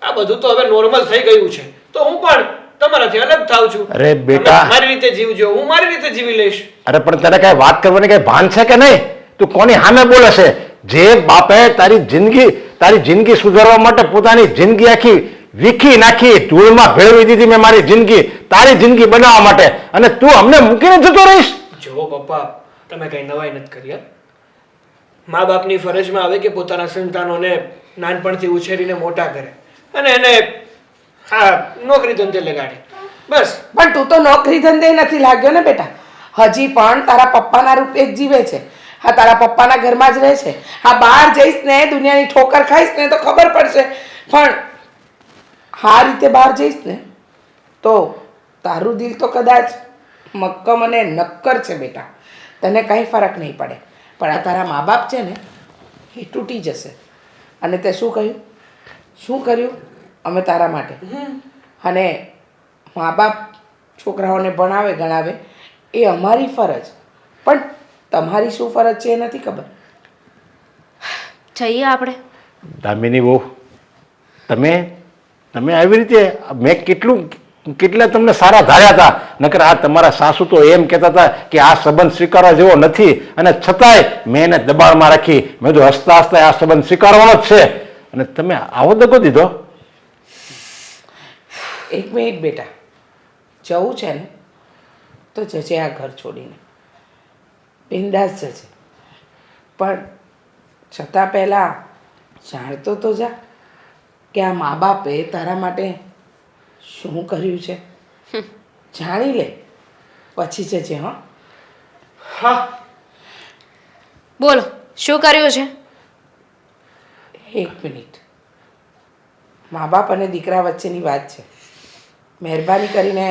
આ બધું તો હવે નોર્મલ થઈ ગયું છે. તો હું પણ તમારાથી અલગ થાઉં છું. અરે બેટા. તમે મારી રીતે જીવજો, હું મારી રીતે જીવી લઈશ. અરે પણ તને કઈ વાત કરવાની કઈ ભાન છે કે નહીં? તું કોની સામે બોલે છે? જે બાપે તારી જિંદગી સુધારવા માટે પોતાની જિંદગી આખી વીખી નાખી, ધૂળમાં ભેળવી દીધી મેં મારી જિંદગી તારી જિંદગી બનાવવા માટે, અને તું અમને મૂકીને જતો રહીશ? જો પપ્પા તમે કઈ નવાઈ નથી કરી. મા બાપની ફરજમાં આવે કે પોતાના સંતાનોને નાનપણથી ઉછેરીને મોટા કરે અને એને હા નોકરી ધંધે લગાડે. બસ. પણ તું તો નોકરી ધંધે નથી લાગ્યો ને બેટા. હજી પણ તારા પપ્પાના રૂપે જ જીવે છે. હા, તારા પપ્પાના ઘરમાં જ રહે છે. હા, બહાર જઈશ ને દુનિયાની ઠોકર ખાઈશ ને તો ખબર પડશે. પણ આ રીતે બહાર જઈશ ને તો તારું દિલ તો કદાચ મક્કમ અને નક્કર છે બેટા. તને કંઈ ફરક નહીં પડે. પણ આ તારા મા બાપ છે ને એ તૂટી જશે. અને તે શું કહ્યું? શું કર્યું અમે તારા માટે? અને મા બાપ છોકરાઓને ભણાવે ગણાવે એ અમારી ફરજ. પણ તમારી શું ફરજ છે એ નથી ખબર. જઈએ આપણે. દામિની બહુ તમે આવી રીતે મેં કેટલા તમને સારા ધાર્યા હતા. નકર આ તમારા સાસુ તો એમ કહેતા હતા કે આ સંબંધ સ્વીકારવા જેવો નથી, અને છતાંય મેં એને દબાણમાં રાખી. મેં તો હસતા હસતા આ સંબંધ સ્વીકારવાનો જ છે, અને તમે આવો દગો દીધો. એક મિનિટ બેટા, જવું છે ને તો જજે આ ઘર છોડીને, બિંદાસ જજે. પણ છતાં પહેલાં જાણતો તો જા કે આ મા બાપે તારા માટે શું કર્યું છે. જાણી લે પછી જજે. હા હા બોલો, શું કર્યું છે? એક મિનિટ. મા બાપ અને દીકરા વચ્ચેની વાત છે. મહેરબાની કરીને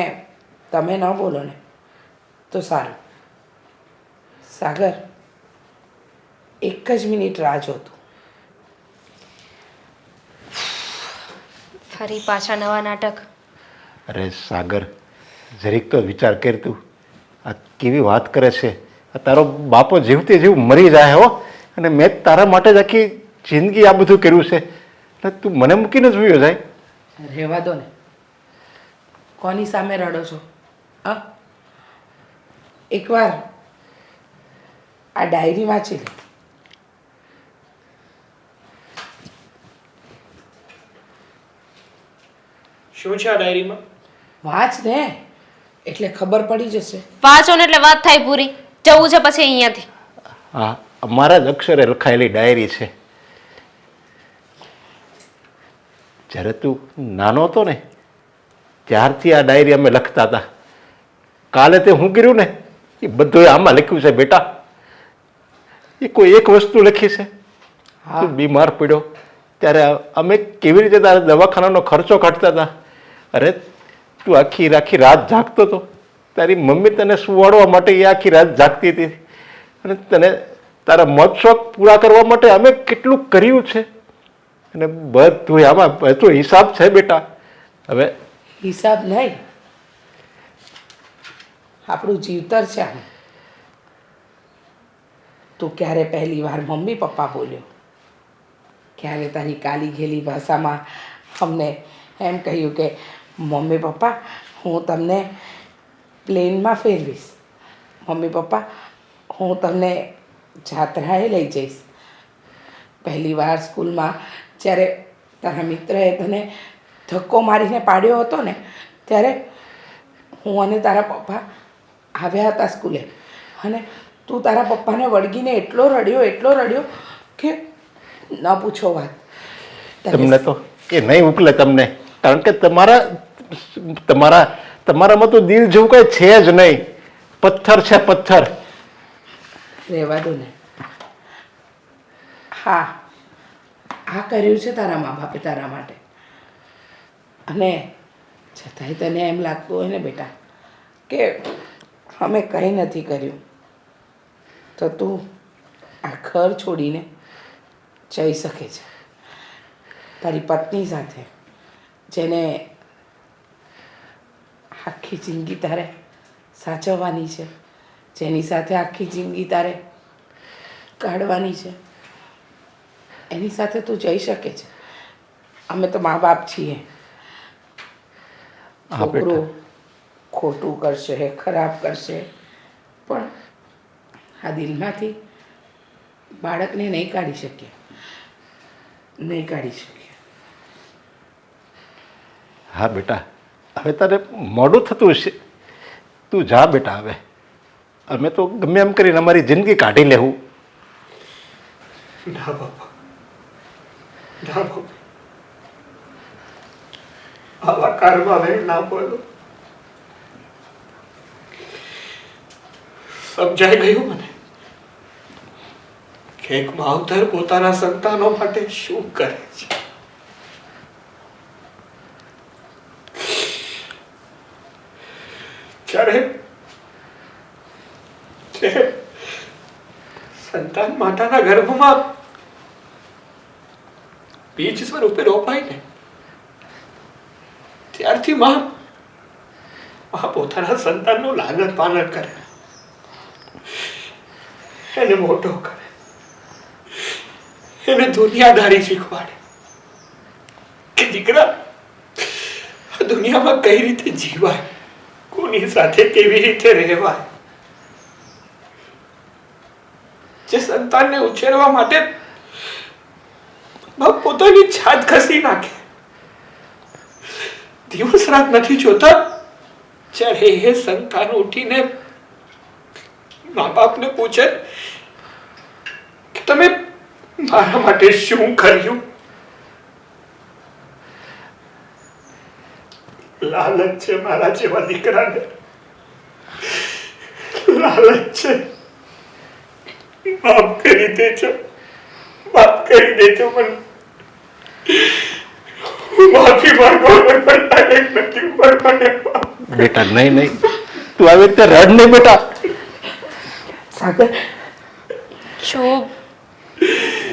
તમે ન બોલો ને તો સારું. સાગર, એક જ મિનિટ રાહ જોતું. ફરી પાછા નવા નાટક. અરે સાગર, જરીક તો વિચાર કર તું. આ કેવી વાત કરે છે. આ તારો બાપો જીવતે જીવ મરી જાય હો, અને મેં તારા માટે જ આખી જિંદગી આ બધું કર્યું છે, અને તું મને મૂકીને જ વયો જાય. રહેવા દો ને. કોની સામે રડો છો? હા, એકવાર આ ડાયરી વાંચી લે. શું છે આ ડાયરીમાં? વાંચ ને એટલે ખબર પડી જશે. વાંચો ને એટલે વાત થાય પૂરી. જવું છે પછી અહીંયાથી. હા, અમારા જ અક્ષરે લખાયેલી ડાયરી છે. જ્યારે તું નાનો હતો ને ત્યારથી આ ડાયરી અમે લખતા હતા. કાલે તે હું કર્યું ને એ બધું આમાં લખ્યું છે બેટા. એ કોઈ એક વસ્તુ લખી છે. તું બીમાર પડ્યો ત્યારે અમે કેવી રીતે તારા દવાખાનાનો ખર્ચો કાઢતા હતા. અરે તું આખી રાત જાગતો હતો. તારી મમ્મી તને સુવાડવા માટે એ આખી રાત જાગતી હતી. અને તને તારા મત શોખ પૂરા કરવા માટે અમે કેટલું કર્યું છે. અને બધું આમાં બધું હિસાબ છે બેટા. હવે હિસાબ નહીં, આપણું જીવતર છે આનું. તું ક્યારે પહેલી વાર મમ્મી પપ્પા બોલ્યો? ક્યારે તારી કાલી ઘેલી ભાષામાં અમને એમ કહ્યું કે મમ્મી પપ્પા હું તમને પ્લેનમાં ફેરવીશ, મમ્મી પપ્પા હું તમને જાત્રાએ લઈ જઈશ? પહેલી વાર સ્કૂલમાં જ્યારે તારા મિત્રએ તને ધક્કો મારીને પાડ્યો હતો ને ત્યારે હું અને તારા પપ્પા આવ્યા હતા સ્કૂલે અને તું તારા પપ્પાને વળગીને એટલો રડ્યો કે ન પૂછો વાત. તમને તો એ નહીં ઉકલે તમને, કારણ કે તમારામાં તો દિલ જેવું કઈ છે જ નહીં. પથ્થર છે પથ્થર. રહેવા દો ને. હા, આ કર્યું છે તારા મા બાપે તારા માટે, અને છતાંય તને એમ લાગતું હોય ને બેટા કે અમે કંઈ નથી કર્યું, તો તું આ ઘર છોડીને જઈ શકે છે તારી પત્ની સાથે, જેને આખી જિંદગી તારે સાચવવાની છે, જેની સાથે આખી જિંદગી તારે કાઢવાની છે. એની સાથે તું જઈ શકે છે. અમે તો મા બાપ છીએ. છોકરો ખોટું કરશે, ખરાબ કરશે, પણ આ દિલમાંથી બાળકને નહીં કાઢી શકીએ. હા બેટા, હવે તારે મોડું થતું હશે. તું જા બેટા. હવે અમે તો ગમે એમ કરીને અમારી જિંદગી કાઢી લેવું. ના બાપા, ના બાપા, આવા કારમાં હવે ના બોલો. સમજાઈ ગયું મને કે એક માવતર પોતાના સંતાનો માટે શું કરે છે. જ્યારે સંતાન માતાના ગર્ભમાં બીજ સ્વરૂપે રોપાય ને ત્યારથી માં પોતાના સંતાનનું લાલન પાલન કરે, એને મોટો કરે, એને દુનિયાદારી શીખવાડે કે દીકરા આ દુનિયામાં કઈ રીતે જીવાય, કોની સાથે કેવી રીતે રહેવાય. જે સંતાનને ઉછેરવા માટે બાપ પોતાની છાત ઘસી નાખે, દિવસ રાત નથી જોતા, જ્યારે એ સંતાન ઉઠીને મા બાપને પૂછે કે તમે મારા માટે શું કર્યું. લાલચ છે મારા જેવા દીકરાને, લાલચ છે. માફ કરી દેજો, માફ કરી દેજો. મને માફી માંગવા પણ લાયક નથી મને. બેટા નહીં, તું આવી રીતે રડ નહીં બેટા. સાગર, જો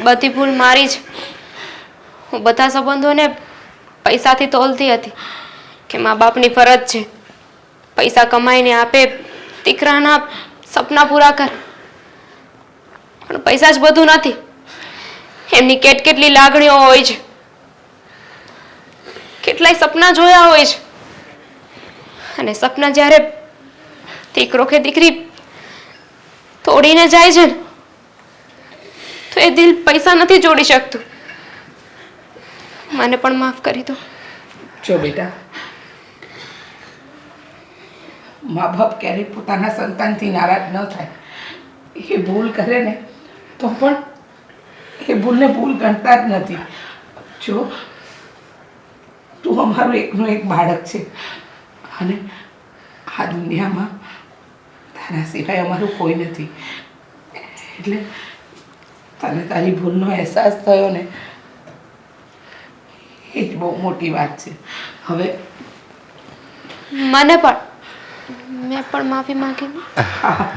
બધી ભૂલ મારી છે. હું બધા સંબંધોને પૈસાથી તોલતી હતી કે મા બાપની ફરજ છે પૈસા કમાઈને આપે, દીકરાના સપના પૂરા કર. પણ પૈસા જ બધું નથી. એમની કેટલી લાગણીઓ હોય છે, કેટલાય સપના જોયા હોય છે, અને સપના જ્યારે દીકરો કે દીકરી તોડીને જાય છે ને તો એ દિલ પૈસા નથી જોડી શકતું. મને પણ માફ કરી દો. જો બેટા, મા બાપ ક્યારેય પોતાના સંતાનથી નારાજ ન થાય. એ ભૂલ કરે ને તો પણ એ ભૂલને ભૂલ ગણતા જ નથી. જો તું અમારું એકનું એક બાળક છે અને આ દુનિયામાં તારા સિવાય અમારું કોઈ નથી. એટલે તને તારી ભૂલનો અહેસાસ થયો ને એ જ બહુ મોટી વાત છે. હવે મને પણ મેં પણ માફી માંગી. હા